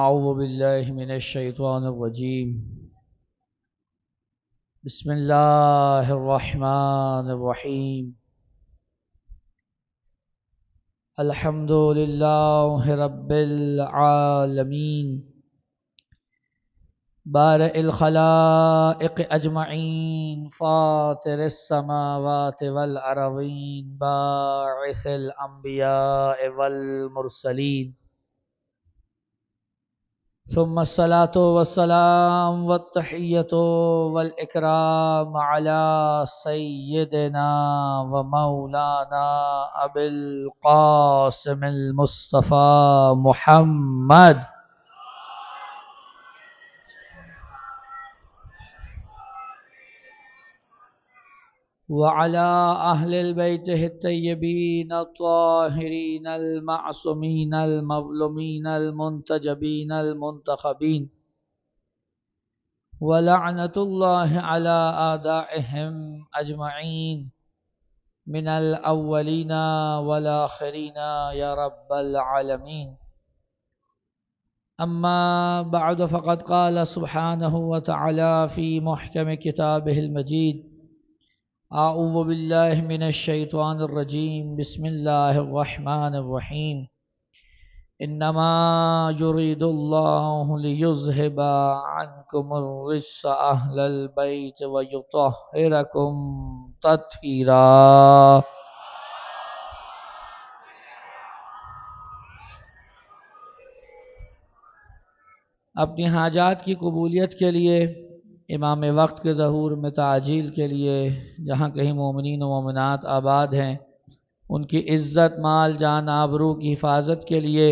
اعوذ باللہ من الشیطان الرجیم بسم اللہ الرحمن الرحیم الحمد للہ رب العالمین بارئ الخلائق اجمعین فاطر السماوات والارضین باعث الانبیاء والمرسلین ثم الصلاة والسلام والتحية والإكرام على سيدنا ومولانا أبي القاسم المصطفى محمد وعلى أهل البيت الطيبين الطاهرين المعصومين المظلومين المنتجبين المنتخبين ولعنة الله على أعدائهم أجمعين من الأولين والآخرين يا رب العالمين. أما بعد فقد قال سبحانه وتعالى في محكم كتابه المجيد: اعوذ باللہ من الشیطان الرجیم بسم اللہ الرحمن الرحیم انما یرید اللہ لیذہب عنکم الرجس اہل البیت ویطہرکم تطہیرا. اپنی حاجات کی قبولیت کے لیے، امام وقت کے ظہور میں تعجیل کے لیے، جہاں کہیں مومنین و مومنات آباد ہیں ان کی عزت، مال، جان، آبرو کی حفاظت کے لیے،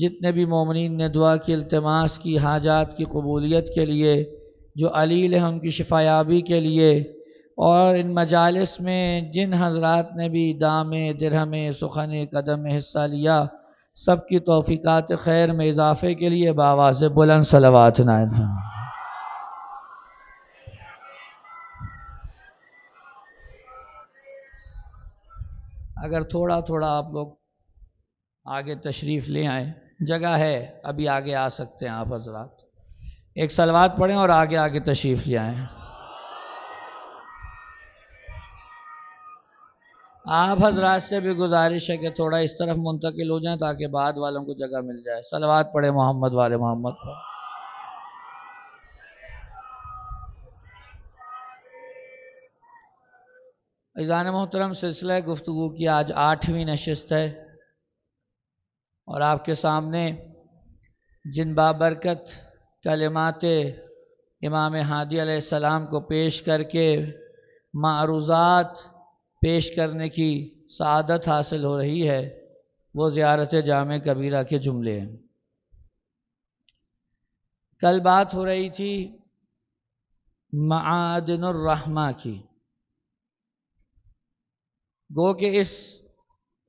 جتنے بھی مومنین نے دعا کی، التماس کی، حاجات کی قبولیت کے لیے، جو علیل ہیں ان کی شفایابی کے لیے، اور ان مجالس میں جن حضرات نے بھی دام، درہم، سخن، قدم میں حصہ لیا، سب کی توفیقات خیر میں اضافے کے لیے بآواز بلند صلوات نائل فرمائیں. اگر تھوڑا تھوڑا آپ لوگ آگے تشریف لے آئیں، جگہ ہے، ابھی آگے آ سکتے ہیں آپ حضرات. ایک صلوات پڑھیں اور آگے آگے تشریف لے آئیں. آپ حضرات سے بھی گزارش ہے کہ تھوڑا اس طرف منتقل ہو جائیں تاکہ بعد والوں کو جگہ مل جائے. صلوات پڑھیں محمد والے محمد پر. عزیزان محترم، سلسلہ گفتگو کی آج 8ویں نشست ہے، اور آپ کے سامنے جن بابرکت کلمات امام ہادی علیہ السلام کو پیش کر کے معروضات پیش کرنے کی سعادت حاصل ہو رہی ہے، وہ زیارت جامع کبیرہ کے جملے ہیں. کل بات ہو رہی تھی معادن الرحمہ کی. گو کہ اس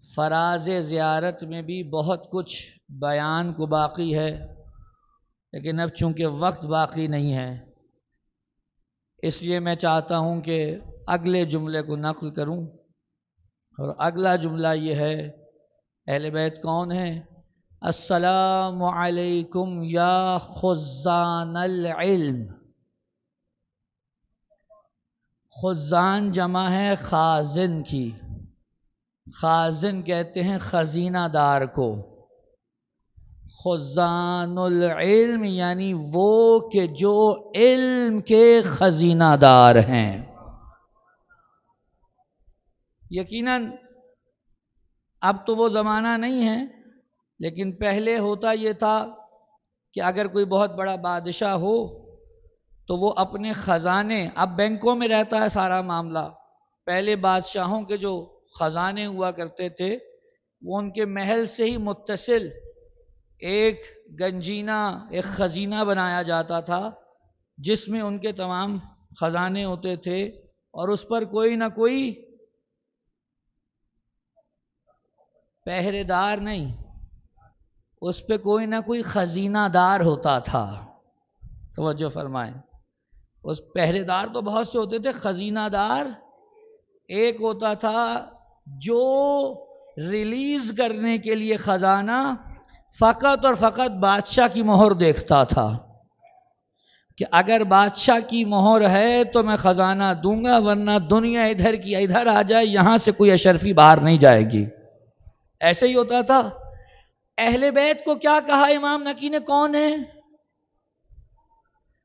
فراز زیارت میں بھی بہت کچھ بیان کو باقی ہے، لیکن اب چونکہ وقت باقی نہیں ہے، اس لیے میں چاہتا ہوں کہ اگلے جملے کو نقل کروں. اور اگلا جملہ یہ ہے: اہل بیت کون ہیں؟ السلام علیکم یا خزان العلم. خزان جمع ہے خازن کی. خازن کہتے ہیں خزینہ دار کو. خزان العلم یعنی وہ کہ جو علم کے خزینہ دار ہیں. یقیناً اب تو وہ زمانہ نہیں ہے، لیکن پہلے ہوتا یہ تھا کہ اگر کوئی بہت بڑا بادشاہ ہو تو وہ اپنے خزانے، اب بینکوں میں رہتا ہے سارا معاملہ، پہلے بادشاہوں کے جو خزانے ہوا کرتے تھے وہ ان کے محل سے ہی متصل ایک گنجینہ، ایک خزینہ بنایا جاتا تھا جس میں ان کے تمام خزانے ہوتے تھے، اور اس پر کوئی نہ کوئی پہرے دار نہیں، اس پہ کوئی نہ کوئی خزینہ دار ہوتا تھا. توجہ فرمائیں، اس پہرے دار تو بہت سے ہوتے تھے، خزینہ دار ایک ہوتا تھا جو ریلیز کرنے کے لیے خزانہ فقط اور فقط بادشاہ کی مہر دیکھتا تھا کہ اگر بادشاہ کی مہر ہے تو میں خزانہ دوں گا، ورنہ دنیا ادھر کی ادھر آ جائے، یہاں سے کوئی اشرفی باہر نہیں جائے گی۔ ایسے ہی ہوتا تھا۔ اہل بیت کو کیا کہا امام نقی نے؟ کون ہے؟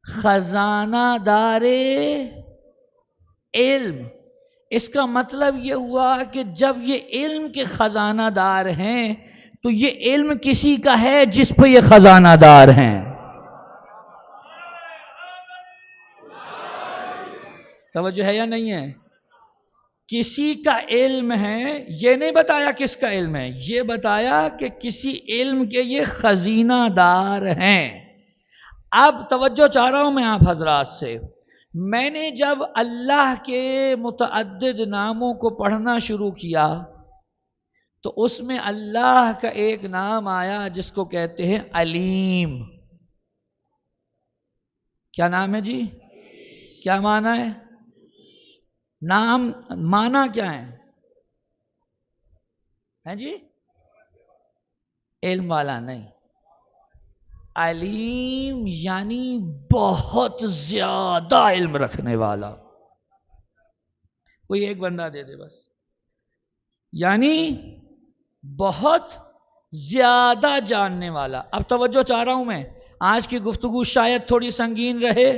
خزانہ دار علم۔ اس کا مطلب یہ ہوا کہ جب یہ علم کے خزانہ دار ہیں تو یہ علم کسی کا ہے جس پہ یہ خزانہ دار ہیں۔ توجہ ہے یا نہیں ہے؟ کسی کا علم ہے، یہ نہیں بتایا کس کا علم ہے، یہ بتایا کہ کسی علم کے یہ خزینہ دار ہیں۔ اب توجہ چاہ رہا ہوں میں آپ حضرات سے، میں نے جب اللہ کے متعدد ناموں کو پڑھنا شروع کیا تو اس میں اللہ کا ایک نام آیا جس کو کہتے ہیں علیم۔ کیا نام ہے جی؟ کیا معنی ہے؟ نام معنی کیا ہے جی؟ علم والا نہیں، علیم یعنی بہت زیادہ علم رکھنے والا۔ کوئی ایک بندہ دے دے بس، یعنی بہت زیادہ جاننے والا۔ اب توجہ چاہ رہا ہوں میں، آج کی گفتگو شاید تھوڑی سنگین رہے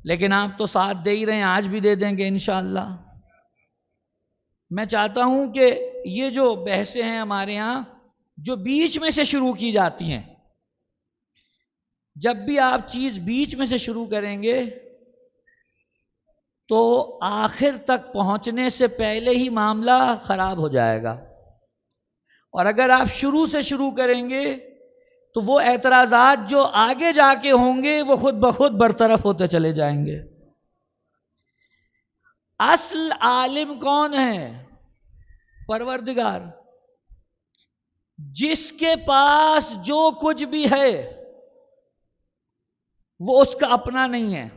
لیکن آپ تو ساتھ دے ہی رہے ہیں، آج بھی دے دیں گے انشاءاللہ۔ میں چاہتا ہوں کہ یہ جو بحثیں ہیں ہمارے ہاں جو بیچ میں سے شروع کی جاتی ہیں، جب بھی آپ چیز بیچ میں سے شروع کریں گے تو آخر تک پہنچنے سے پہلے ہی معاملہ خراب ہو جائے گا، اور اگر آپ شروع سے شروع کریں گے تو وہ اعتراضات جو آگے جا کے ہوں گے وہ خود بخود برطرف ہوتے چلے جائیں گے۔ اصل عالم کون ہے؟ پروردگار۔ جس کے پاس جو کچھ بھی ہے وہ اس کا اپنا نہیں ہے،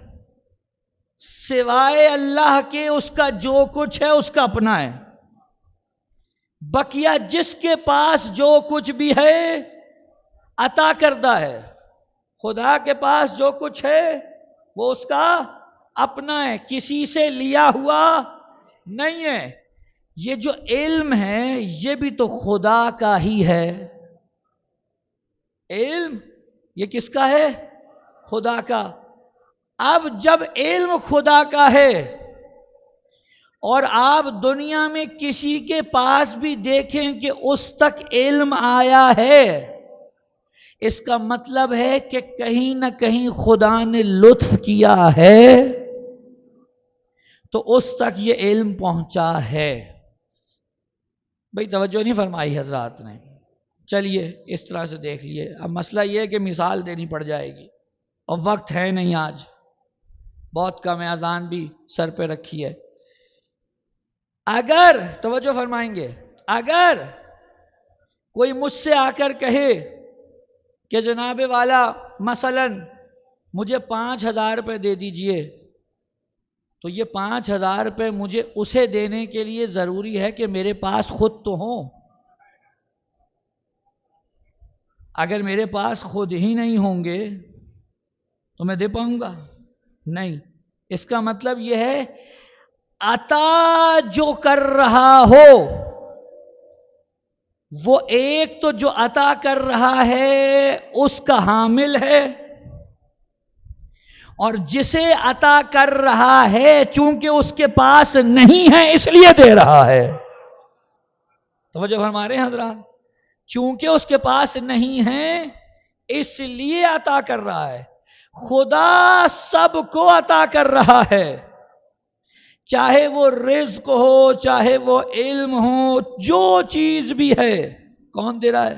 سوائے اللہ کے اس کا جو کچھ ہے اس کا اپنا ہے۔ بقیہ جس کے پاس جو کچھ بھی ہے عطا کردہ ہے، خدا کے پاس جو کچھ ہے وہ اس کا اپنا ہے، کسی سے لیا ہوا نہیں ہے۔ یہ جو علم ہے یہ بھی تو خدا کا ہی ہے۔ علم یہ کس کا ہے؟ خدا کا۔ اب جب علم خدا کا ہے اور آپ دنیا میں کسی کے پاس بھی دیکھیں کہ اس تک علم آیا ہے، اس کا مطلب ہے کہ کہیں نہ کہیں خدا نے لطف کیا ہے تو اس تک یہ علم پہنچا ہے۔ بھئی توجہ نہیں فرمائی حضرات نے؟ چلیے اس طرح سے دیکھ لیے۔ اب مسئلہ یہ ہے کہ مثال دینی پڑ جائے گی اور وقت ہے نہیں، آج بہت کم ہے، اذان بھی سر پہ رکھی ہے۔ اگر توجہ فرمائیں گے، اگر کوئی مجھ سے آ کر کہے کہ جناب والا مثلا مجھے 5,000 روپے دے دیجئے، تو یہ 5,000 روپے مجھے اسے دینے کے لیے ضروری ہے کہ میرے پاس خود تو ہوں۔ اگر میرے پاس خود ہی نہیں ہوں گے تو میں دے پاؤں گا؟ نہیں۔ اس کا مطلب یہ ہے عطا جو کر رہا ہو وہ ایک تو جو عطا کر رہا ہے اس کا حامل ہے، اور جسے عطا کر رہا ہے چونکہ اس کے پاس نہیں ہے اس لیے دے رہا ہے۔ توجہ فرما رہے ہیں حضرات؟ چونکہ اس کے پاس نہیں ہے اس لیے عطا کر رہا ہے۔ خدا سب کو عطا کر رہا ہے، چاہے وہ رزق ہو، چاہے وہ علم ہو، جو چیز بھی ہے۔ کون دے رہا ہے؟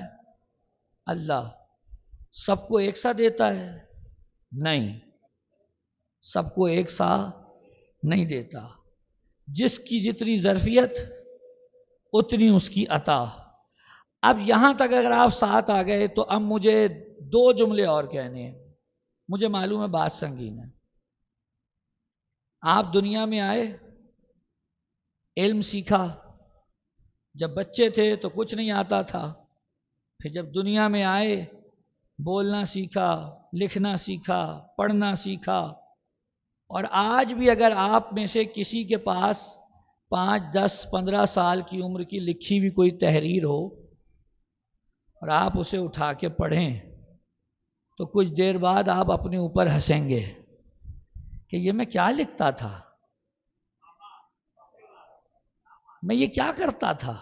اللہ۔ سب کو ایک سا دیتا ہے؟ نہیں، سب کو ایک سا نہیں دیتا۔ جس کی جتنی ظرفیت اتنی اس کی عطا۔ اب یہاں تک اگر آپ ساتھ آ گئے تو اب مجھے 2 جملے اور کہنے ہیں۔ مجھے معلوم ہے بات سنگین ہے۔ آپ دنیا میں آئے، علم سیکھا، جب بچے تھے تو کچھ نہیں آتا تھا، پھر جب دنیا میں آئے بولنا سیکھا، لکھنا سیکھا، پڑھنا سیکھا، اور آج بھی اگر آپ میں سے کسی کے پاس 5، 10، 15 سال کی عمر کی لکھی ہوئی کوئی تحریر ہو اور آپ اسے اٹھا کے پڑھیں تو کچھ دیر بعد آپ اپنے اوپر ہنسیں گے کہ یہ میں کیا لکھتا تھا، میں یہ کیا کرتا تھا۔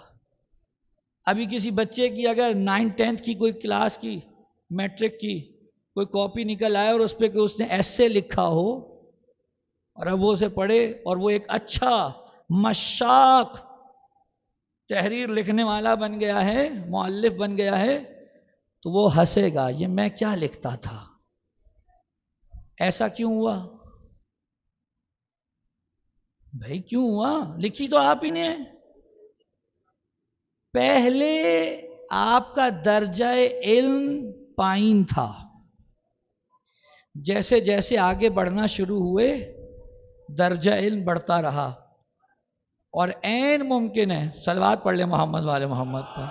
ابھی کسی بچے کی اگر 9، 10 کی کوئی کلاس کی، میٹرک کی کوئی کاپی نکل آئے اور اس پہ کہ اس نے ایسے لکھا ہو اور اب وہ اسے پڑھے اور وہ ایک اچھا مشاق تحریر لکھنے والا بن گیا ہے، مؤلف بن گیا ہے، تو وہ ہنسے گا یہ میں کیا لکھتا تھا، ایسا کیوں ہوا؟ بھائی کیوں ہوا؟ لکھی تو آپ ہی نے۔ پہلے آپ کا درجہ علم پائن تھا، جیسے جیسے آگے بڑھنا شروع ہوئے درجہ علم بڑھتا رہا، اور عین ممکن ہے، صلوات پڑھ لیں محمد والے محمد پر،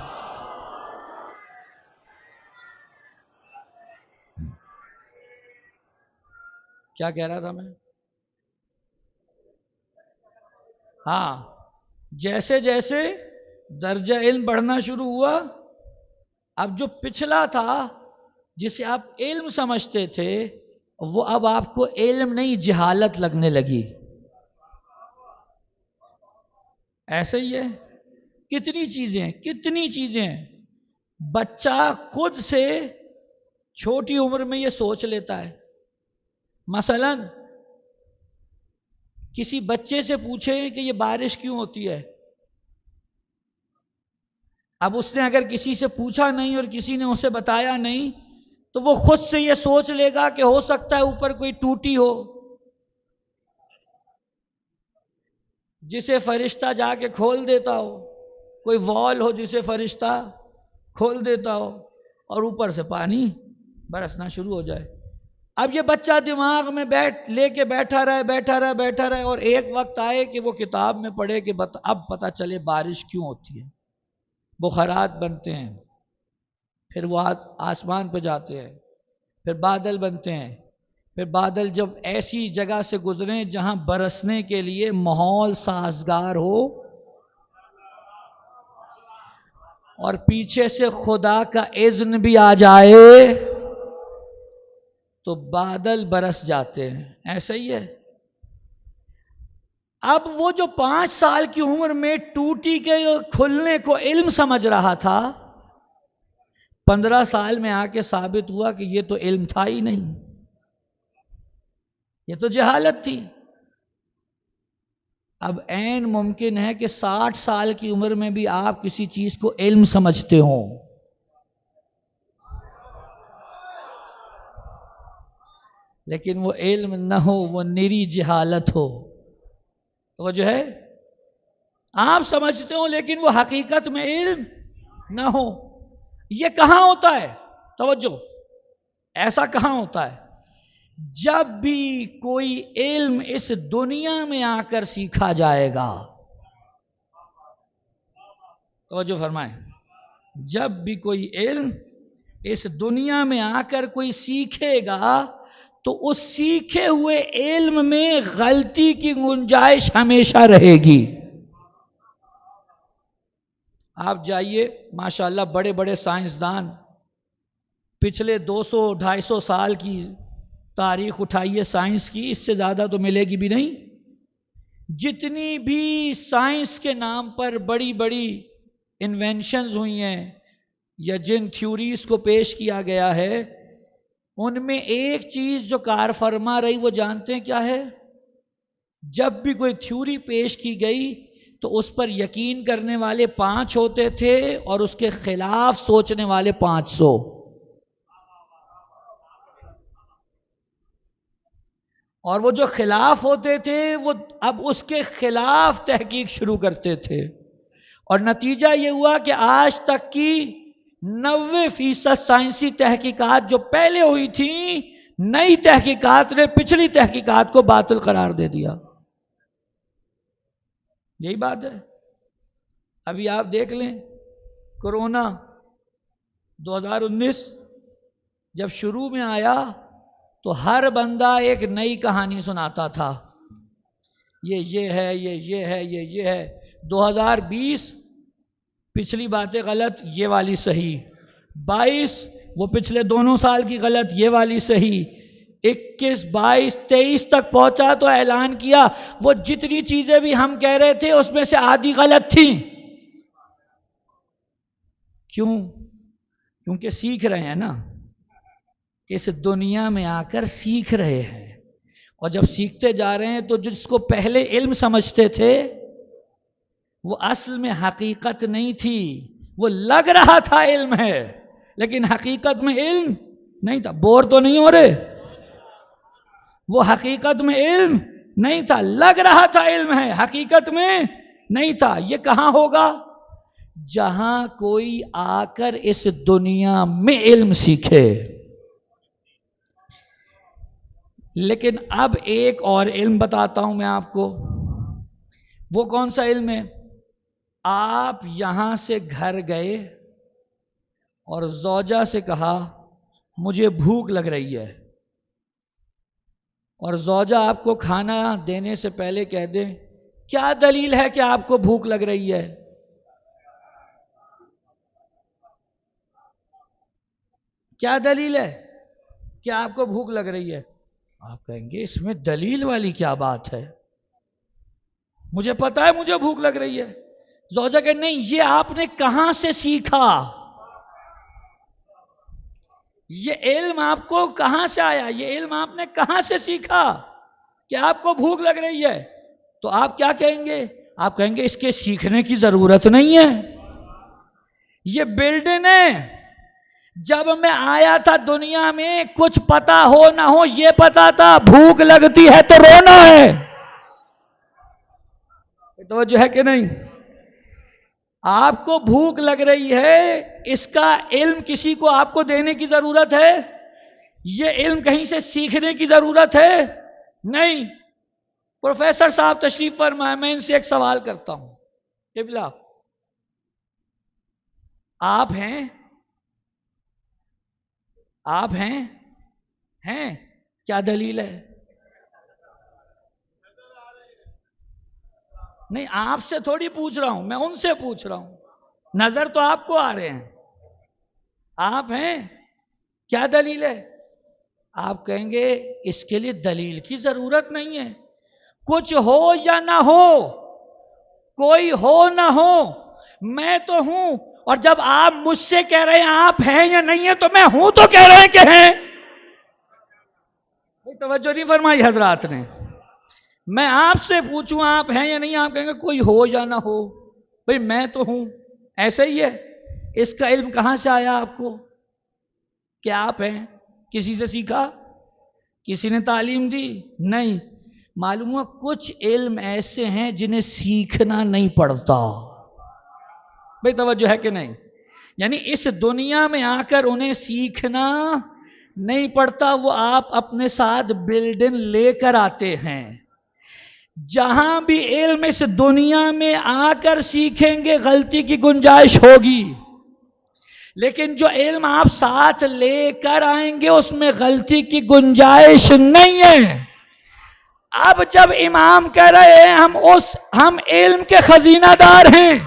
کیا کہہ رہا تھا میں؟ ہاں، جیسے جیسے درجہ علم بڑھنا شروع ہوا، اب جو پچھلا تھا جسے آپ علم سمجھتے تھے وہ اب آپ کو علم نہیں جہالت لگنے لگی۔ ایسے ہی ہے، کتنی چیزیں بچہ خود سے چھوٹی عمر میں یہ سوچ لیتا ہے۔ مثلا کسی بچے سے پوچھیں کہ یہ بارش کیوں ہوتی ہے، اب اس نے اگر کسی سے پوچھا نہیں اور کسی نے اسے بتایا نہیں تو وہ خود سے یہ سوچ لے گا کہ ہو سکتا ہے اوپر کوئی ٹوٹی ہو جسے فرشتہ جا کے کھول دیتا ہو، کوئی وال ہو جسے فرشتہ کھول دیتا ہو اور اوپر سے پانی برسنا شروع ہو جائے۔ اب یہ بچہ دماغ میں لے کے بیٹھا رہے اور ایک وقت آئے کہ وہ کتاب میں پڑھے کہ اب پتہ چلے بارش کیوں ہوتی ہے، بخارات بنتے ہیں، پھر وہ آسمان پہ جاتے ہیں، پھر بادل بنتے ہیں، پھر بادل جب ایسی جگہ سے گزریں جہاں برسنے کے لیے ماحول سازگار ہو اور پیچھے سے خدا کا اذن بھی آ جائے تو بادل برس جاتے ہیں۔ ایسا ہی ہے۔ اب وہ جو 5 سال کی عمر میں ٹوٹی کے کھلنے کو علم سمجھ رہا تھا، 15 سال میں آ کے ثابت ہوا کہ یہ تو علم تھا ہی نہیں، یہ تو جہالت تھی۔ اب عین ممکن ہے کہ 60 سال کی عمر میں بھی آپ کسی چیز کو علم سمجھتے ہوں، لیکن وہ علم نہ ہو، وہ نری جہالت ہو، تو وہ جو ہے آپ سمجھتے ہو لیکن وہ حقیقت میں علم نہ ہو۔ یہ کہاں ہوتا ہے؟ توجہ، ایسا کہاں ہوتا ہے؟ جب بھی کوئی علم اس دنیا میں آ کر سیکھا جائے گا، توجہ فرمائیں، جب بھی کوئی علم اس دنیا میں آ کر کوئی سیکھے گا تو اس سیکھے ہوئے علم میں غلطی کی گنجائش ہمیشہ رہے گی۔ آپ جائیے ماشاءاللہ بڑے بڑے سائنسدان، پچھلے 200، 250 سال کی تاریخ اٹھائیے سائنس کی، اس سے زیادہ تو ملے گی بھی نہیں۔ جتنی بھی سائنس کے نام پر بڑی بڑی انوینشنز ہوئی ہیں یا جن تھیوریز کو پیش کیا گیا ہے، ان میں ایک چیز جو کار فرما رہی وہ جانتے ہیں کیا ہے؟ جب بھی کوئی تھیوری پیش کی گئی تو اس پر یقین کرنے والے 5 ہوتے تھے اور اس کے خلاف سوچنے والے 500۔ اور وہ جو خلاف ہوتے تھے وہ اب اس کے خلاف تحقیق شروع کرتے تھے، اور نتیجہ یہ ہوا کہ آج تک کی 90% سائنسی تحقیقات جو پہلے ہوئی تھیں، نئی تحقیقات نے پچھلی تحقیقات کو باطل قرار دے دیا۔ یہی بات ہے۔ ابھی آپ دیکھ لیں، کرونا 2019 جب شروع میں آیا تو ہر بندہ ایک نئی کہانی سناتا تھا، یہ ہے، یہ ہے، یہ ہے۔ 2020 پچھلی باتیں غلط، یہ والی صحیح۔ 22 وہ پچھلے دونوں سال کی غلط، یہ والی صحیح۔ 21 22 23 تک پہنچا تو اعلان کیا وہ جتنی چیزیں بھی ہم کہہ رہے تھے اس میں سے آدھی غلط تھیں۔ کیوں؟ کیونکہ سیکھ رہے ہیں نا، اس دنیا میں آ کر سیکھ رہے ہیں، اور جب سیکھتے جا رہے ہیں تو جس کو پہلے علم سمجھتے تھے وہ اصل میں حقیقت نہیں تھی، وہ لگ رہا تھا علم ہے لیکن حقیقت میں علم نہیں تھا۔ بور تو نہیں ہو رہے؟ وہ حقیقت میں علم نہیں تھا، لگ رہا تھا علم ہے، حقیقت میں نہیں تھا۔ یہ کہاں ہوگا؟ جہاں کوئی آ کر اس دنیا میں علم سیکھے۔ لیکن اب ایک اور علم بتاتا ہوں میں آپ کو۔ وہ کون سا علم ہے؟ آپ یہاں سے گھر گئے اور زوجہ سے کہا مجھے بھوک لگ رہی ہے، اور زوجہ آپ کو کھانا دینے سے پہلے کہہ دے کیا دلیل ہے کہ آپ کو بھوک لگ رہی ہے؟ کیا دلیل ہے کہ آپ کو بھوک لگ رہی ہے؟ آپ کہیں گے اس میں دلیل والی کیا بات ہے، مجھے پتا ہے مجھے بھوک لگ رہی ہے۔ زوجہ کہ نہیں، یہ آپ نے کہاں سے سیکھا؟ یہ علم آپ کو کہاں سے آیا؟ یہ علم آپ نے کہاں سے سیکھا کہ آپ کو بھوک لگ رہی ہے؟ تو آپ کیا کہیں گے؟ آپ کہیں گے اس کے سیکھنے کی ضرورت نہیں ہے، یہ بلڈن ہے۔ جب میں آیا تھا دنیا میں کچھ پتا ہو نہ ہو یہ پتا تھا بھوک لگتی ہے تو رونا ہے۔ توجہ ہے کہ نہیں؟ آپ کو بھوک لگ رہی ہے، اس کا علم کسی کو آپ کو دینے کی ضرورت ہے؟ یہ علم کہیں سے سیکھنے کی ضرورت ہے؟ نہیں۔ پروفیسر صاحب تشریف فرمائے، میں ان سے ایک سوال کرتا ہوں۔ قبلہ آپ ہیں؟ آپ ہیں؟ ہیں؟ کیا دلیل ہے؟ نہیں، آپ سے تھوڑی پوچھ رہا ہوں، میں ان سے پوچھ رہا ہوں۔ نظر تو آپ کو آ رہے ہیں۔ آپ ہیں؟ کیا دلیل ہے؟ آپ کہیں گے اس کے لیے دلیل کی ضرورت نہیں ہے، کچھ ہو یا نہ ہو، کوئی ہو نہ ہو، میں تو ہوں، اور جب آپ مجھ سے کہہ رہے ہیں آپ ہیں یا نہیں ہیں تو میں ہوں تو کہہ رہے ہیں کہ ہیں۔ توجہ نہیں فرمائی حضرات نے؟ میں آپ سے پوچھوں آپ ہیں یا نہیں، آپ کہیں گے کوئی ہو یا نہ ہو، بھئی میں تو ہوں، ایسے ہی ہے۔ اس کا علم کہاں سے آیا آپ کو کہ آپ ہیں؟ کسی سے سیکھا؟ کسی نے تعلیم دی؟ نہیں۔ معلوم ہوا کچھ علم ایسے ہیں جنہیں سیکھنا نہیں پڑتا۔ بھئی توجہ ہے کہ نہیں؟ یعنی اس دنیا میں آ کر انہیں سیکھنا نہیں پڑتا، وہ آپ اپنے ساتھ بلڈن لے کر آتے ہیں۔ جہاں بھی علم اس دنیا میں آ کر سیکھیں گے غلطی کی گنجائش ہوگی، لیکن جو علم آپ ساتھ لے کر آئیں گے اس میں غلطی کی گنجائش نہیں ہے۔ اب جب امام کہہ رہے ہیں ہم علم کے خزینہ دار ہیں،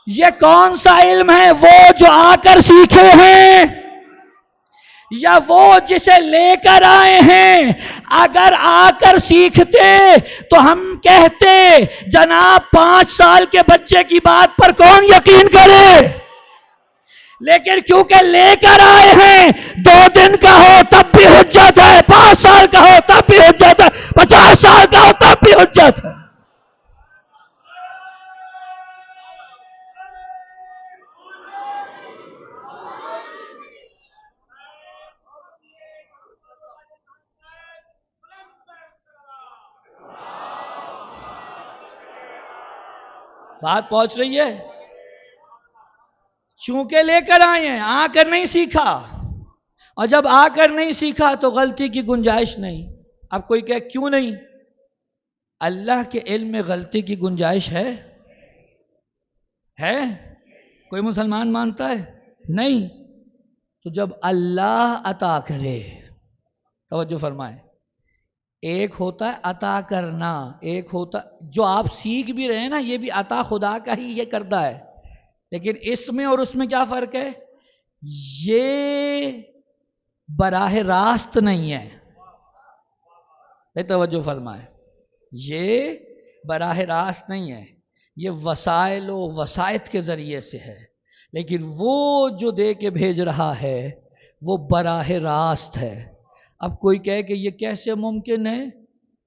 یہ کون سا علم ہے؟ وہ جو آ کر سیکھے ہیں یا وہ جسے لے کر آئے ہیں؟ اگر آ کر سیکھتے تو ہم کہتے جناب 5 سال کے بچے کی بات پر کون یقین کرے، لیکن کیونکہ لے کر آئے ہیں، 2 دن کا ہو تب بھی حجت ہے، 5 سال کا ہو تب بھی حجت ہے، 50 سال کا ہو تب بھی حجت ہے۔ بات پہنچ رہی ہے؟ چونکہ لے کر آئے ہیں، آ کر نہیں سیکھا، اور جب آ کر نہیں سیکھا تو غلطی کی گنجائش نہیں۔ اب کوئی کہے کیوں نہیں؟ اللہ کے علم میں غلطی کی گنجائش ہے؟ کوئی مسلمان مانتا ہے؟ نہیں۔ تو جب اللہ عطا کرے، توجہ فرمائیں، ایک ہوتا ہے عطا کرنا، ایک ہوتا جو آپ سیکھ بھی رہے ہیں نا، یہ بھی عطا خدا کا ہی یہ کرتا ہے، لیکن اس میں اور اس میں کیا فرق ہے؟ یہ براہ راست نہیں ہے، توجہ فرمائیں، یہ براہ راست نہیں ہے، یہ وسائل و وسائط کے ذریعے سے ہے، لیکن وہ جو دے کے بھیج رہا ہے وہ براہ راست ہے۔ اب کوئی کہے کہ یہ کیسے ممکن ہے؟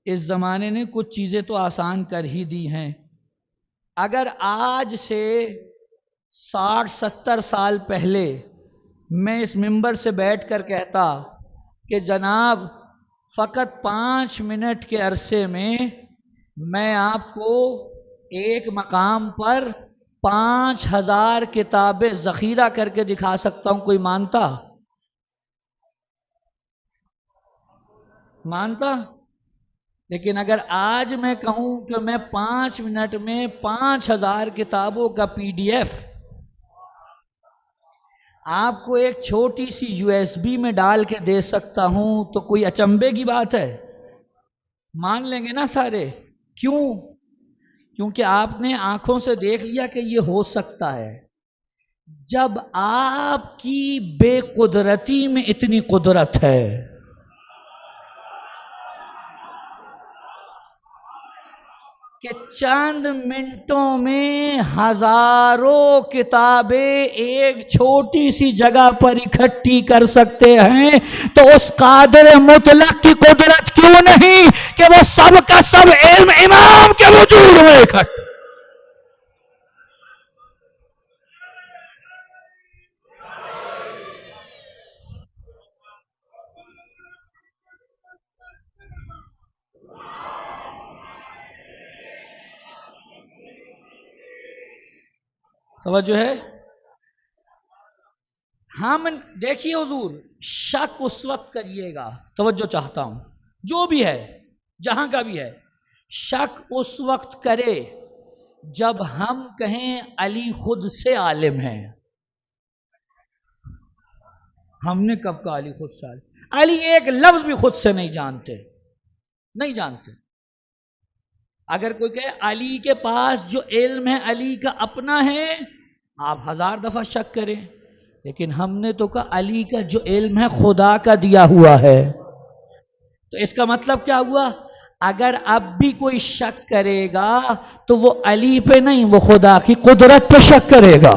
اس زمانے نے کچھ چیزیں تو آسان کر ہی دی ہیں۔ اگر آج سے 60-70 سال پہلے میں اس منبر سے بیٹھ کر کہتا کہ جناب فقط 5 منٹ کے عرصے میں آپ کو ایک مقام پر 5000 کتابیں ذخیرہ کر کے دکھا سکتا ہوں، کوئی مانتا؟ لیکن اگر آج میں کہوں کہ میں 5 منٹ میں 5000 کتابوں کا PDF آپ کو ایک چھوٹی سی USB میں ڈال کے دے سکتا ہوں، تو کوئی اچنبے کی بات ہے؟ مان لیں گے نا سارے؟ کیوں؟ کیونکہ آپ نے آنکھوں سے دیکھ لیا کہ یہ ہو سکتا ہے۔ جب آپ کی بے قدرتی میں اتنی قدرت ہے، کہ چند منٹوں میں ہزاروں کتابیں ایک چھوٹی سی جگہ پر اکٹھی کر سکتے ہیں، تو اس قادر مطلق کی قدرت کیوں نہیں کہ وہ سب کا سب علم امام کے وجود میں اکٹھا؟ توجہ ہے؟ ہم دیکھیے حضور، شک اس وقت کریے گا، توجہ چاہتا ہوں، جو بھی ہے جہاں کا بھی ہے، شک اس وقت کرے جب ہم کہیں علی خود سے عالم ہیں۔ ہم نے کب کہا علی خود سے عالم؟ علی ایک لفظ بھی خود سے نہیں جانتے، نہیں جانتے۔ اگر کوئی کہے علی کے پاس جو علم ہے علی کا اپنا ہے، آپ 1000 دفعہ شک کریں، لیکن ہم نے تو کہا علی کا جو علم ہے خدا کا دیا ہوا ہے۔ تو اس کا مطلب کیا ہوا؟ اگر اب بھی کوئی شک کرے گا تو وہ علی پہ نہیں، وہ خدا کی قدرت پہ شک کرے گا۔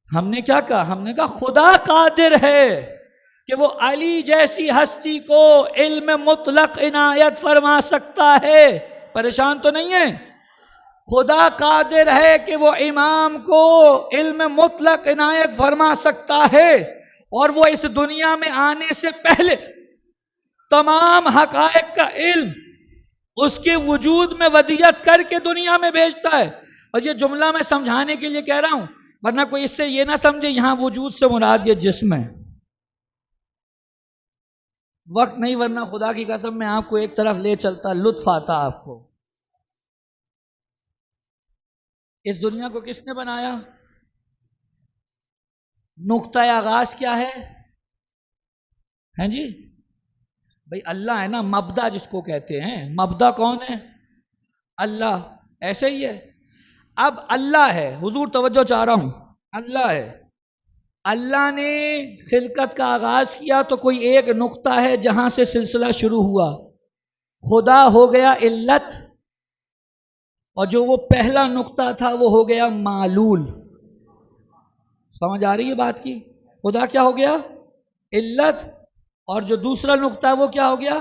ہم نے کیا کہا؟ ہم نے کہا خدا قادر ہے کہ وہ علی جیسی ہستی کو علم مطلق عنایت فرما سکتا ہے، پریشان تو نہیں ہے؟ خدا قادر ہے کہ وہ امام کو علم مطلق عنایت فرما سکتا ہے، اور وہ اس دنیا میں آنے سے پہلے تمام حقائق کا علم اس کے وجود میں ودیت کر کے دنیا میں بھیجتا ہے۔ اور یہ جملہ میں سمجھانے کے لیے کہہ رہا ہوں، ورنہ کوئی اس سے یہ نہ سمجھے یہاں وجود سے مراد یہ جسم ہے۔ وقت نہیں، ورنہ خدا کی قسم میں آپ کو ایک طرف لے چلتا، لطف آتا آپ کو۔ اس دنیا کو کس نے بنایا؟ نقطہ آغاز کیا ہے؟ ہیں جی بھئی اللہ ہے نا، مبدا جس کو کہتے ہیں، مبدا کون ہے؟ اللہ، ایسے ہی ہے۔ اب اللہ ہے، حضور توجہ چاہ رہا ہوں، اللہ ہے، اللہ نے خلقت کا آغاز کیا تو کوئی ایک نقطہ ہے جہاں سے سلسلہ شروع ہوا، خدا ہو گیا علت، اور جو وہ پہلا نقطہ تھا وہ ہو گیا معلول۔ سمجھ آ رہی ہے بات کی؟ خدا کیا ہو گیا؟ علت، اور جو دوسرا نقطہ وہ کیا ہو گیا؟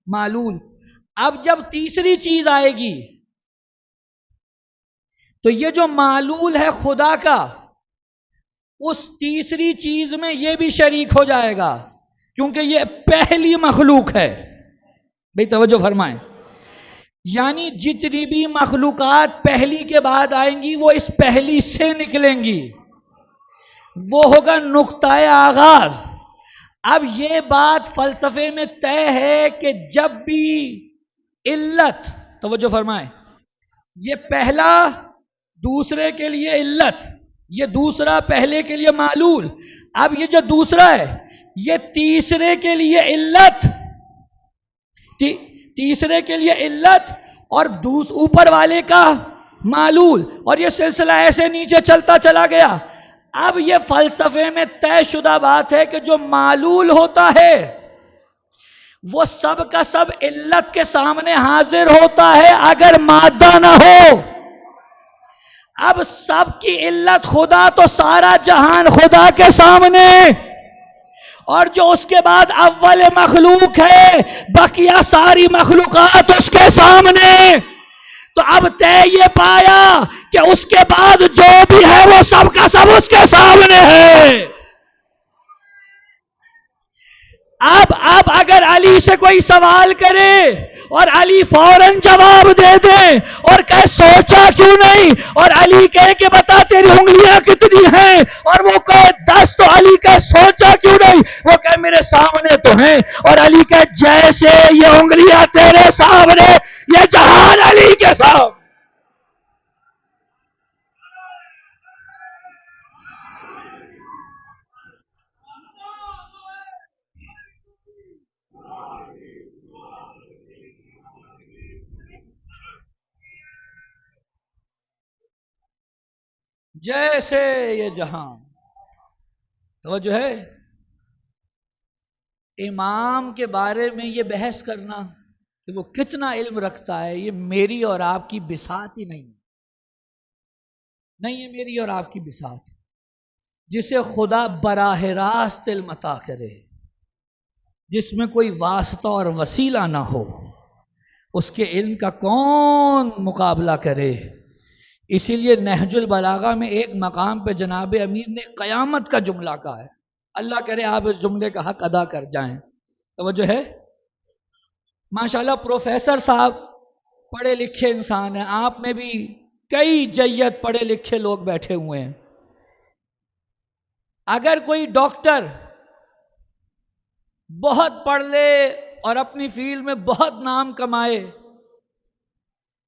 معلول۔ اب جب تیسری چیز آئے گی تو یہ جو معلول ہے خدا کا، اس تیسری چیز میں یہ بھی شریک ہو جائے گا، کیونکہ یہ پہلی مخلوق ہے۔ بھئی توجہ فرمائیں، یعنی جتنی بھی مخلوقات پہلی کے بعد آئیں گی وہ اس پہلی سے نکلیں گی، وہ ہوگا نقطہ آغاز۔ اب یہ بات فلسفے میں طے ہے کہ جب بھی علت، توجہ فرمائیں، یہ پہلا دوسرے کے لیے علت، یہ دوسرا پہلے کے لیے معلول، اب یہ جو دوسرا ہے یہ تیسرے کے لیے علت، تیسرے کے لیے علت اور اوپر والے کا معلول، اور یہ سلسلہ ایسے نیچے چلتا چلا گیا۔ اب یہ فلسفے میں طے شدہ بات ہے کہ جو معلول ہوتا ہے وہ سب کا سب علت کے سامنے حاضر ہوتا ہے اگر مادہ نہ ہو۔ اب سب کی علت خدا، تو سارا جہان خدا کے سامنے، اور جو اس کے بعد اول مخلوق ہے بقیہ ساری مخلوقات اس کے سامنے۔ تو اب طے یہ پایا کہ اس کے بعد جو بھی ہے وہ سب کا سب اس کے سامنے ہے۔ اب اگر علی سے کوئی سوال کرے اور علی فوراً جواب دے دے اور کہے سوچا کیوں نہیں، اور علی کہے کہ بتا تیری انگلیاں کتنی ہیں، اور وہ کہے 10، تو علی کہے سوچا کیوں نہیں، وہ کہے میرے سامنے تو ہیں، اور علی کہے جیسے یہ انگلیاں تیرے سامنے یہ جہان علی کے سامنے۔ جیسے یہ جہان، توجہ ہے، امام کے بارے میں یہ بحث کرنا کہ وہ کتنا علم رکھتا ہے، یہ میری اور آپ کی بساط ہی نہیں ہے میری اور آپ کی بساط۔ جسے خدا براہ راست علم عطا کرے، جس میں کوئی واسطہ اور وسیلہ نہ ہو، اس کے علم کا کون مقابلہ کرے؟ اسی لیے نہج البلاغہ میں ایک مقام پہ جناب امیر نے قیامت کا جملہ کہا ہے، اللہ کرے آپ اس جملے کا حق ادا کر جائیں۔ توجہ ہے، ماشاءاللہ پروفیسر صاحب پڑھے لکھے انسان ہیں، آپ میں بھی کئی جید پڑھے لکھے لوگ بیٹھے ہوئے ہیں۔ اگر کوئی ڈاکٹر بہت پڑھ لے اور اپنی فیلڈ میں بہت نام کمائے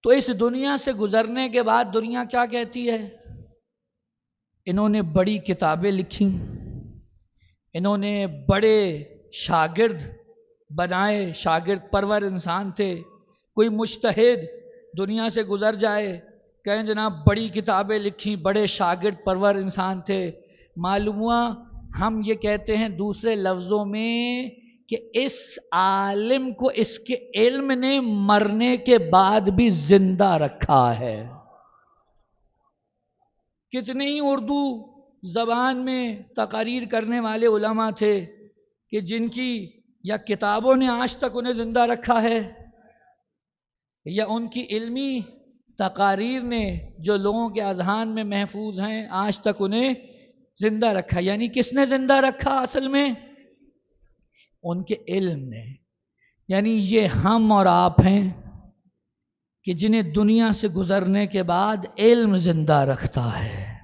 تو اس دنیا سے گزرنے کے بعد دنیا کیا کہتی ہے؟ انہوں نے بڑی کتابیں لکھی، انہوں نے بڑے شاگرد بنائے، شاگرد پرور انسان تھے۔ کوئی مجتہد دنیا سے گزر جائے، کہیں جناب بڑی کتابیں لکھی، بڑے شاگرد پرور انسان تھے، معلوم ہوا ہم یہ کہتے ہیں دوسرے لفظوں میں کہ اس عالم کو اس کے علم نے مرنے کے بعد بھی زندہ رکھا ہے۔ کتنے ہی اردو زبان میں تقاریر کرنے والے علماء تھے کہ جن کی یا کتابوں نے آج تک انہیں زندہ رکھا ہے، یا ان کی علمی تقاریر نے جو لوگوں کے اذہان میں محفوظ ہیں آج تک انہیں زندہ رکھا۔ یعنی کس نے زندہ رکھا اصل میں؟ ان کے علم نے۔ یعنی یہ ہم اور آپ ہیں کہ جنہیں دنیا سے گزرنے کے بعد علم زندہ رکھتا ہے۔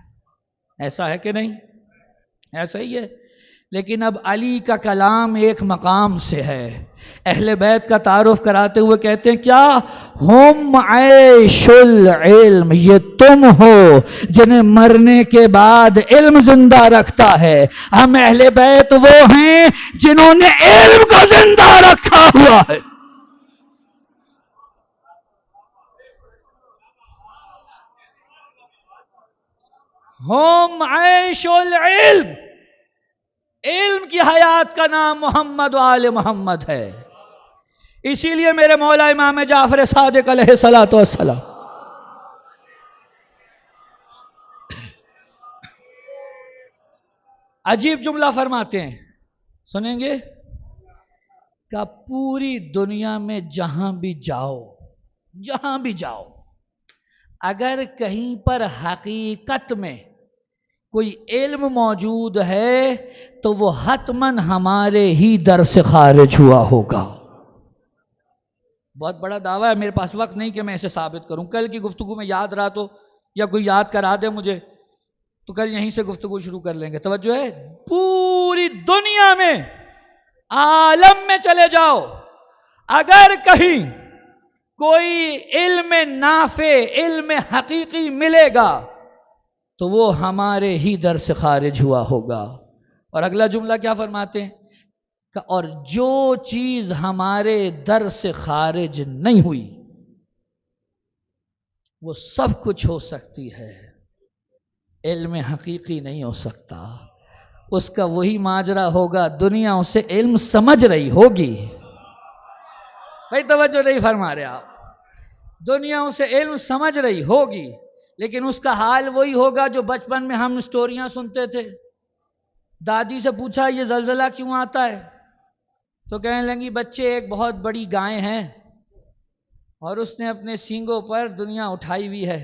ایسا ہے کہ نہیں؟ ایسا ہی ہے۔ لیکن اب علی کا کلام ایک مقام سے ہے، اہل بیت کا تعارف کراتے ہوئے کہتے ہیں کیا؟ ہم عیش العلم، یہ تم ہو جنہیں مرنے کے بعد علم زندہ رکھتا ہے۔ ہم اہل بیت وہ ہیں جنہوں نے علم کو زندہ رکھا ہوا ہے۔ ہم عیش العلم، علم کی حیات کا نام محمد و آل محمد ہے۔ اسی لیے میرے مولا امام جعفر صادق علیہ السلام عجیب جملہ فرماتے ہیں، سنیں گے؟ کہ پوری دنیا میں جہاں بھی جاؤ اگر کہیں پر حقیقت میں کوئی علم موجود ہے تو وہ حتماً ہمارے ہی در سے خارج ہوا ہوگا۔ بہت بڑا دعویٰ ہے، میرے پاس وقت نہیں کہ میں اسے ثابت کروں، کل کی گفتگو میں یاد رہا تو یا کوئی یاد کرا دے مجھے تو کل یہیں سے گفتگو شروع کر لیں گے۔ توجہ ہے، پوری دنیا میں عالم میں چلے جاؤ، اگر کہیں کوئی علم نافع، علم حقیقی ملے گا تو وہ ہمارے ہی در سے خارج ہوا ہوگا۔ اور اگلا جملہ کیا فرماتے ہیں کہ اور جو چیز ہمارے در سے خارج نہیں ہوئی وہ سب کچھ ہو سکتی ہے، علم حقیقی نہیں ہو سکتا۔ اس کا وہی ماجرا ہوگا، دنیا اسے علم سمجھ رہی ہوگی۔ بھائی توجہ نہیں فرما رہے آپ، دنیا اسے علم سمجھ رہی ہوگی، لیکن اس کا حال وہی ہوگا جو بچپن میں ہم سٹوریاں سنتے تھے۔ دادی سے پوچھا یہ زلزلہ کیوں آتا ہے تو کہنے لگی بچے ایک بہت بڑی گائے ہیں اور اس نے اپنے سینگوں پر دنیا اٹھائی ہوئی ہے،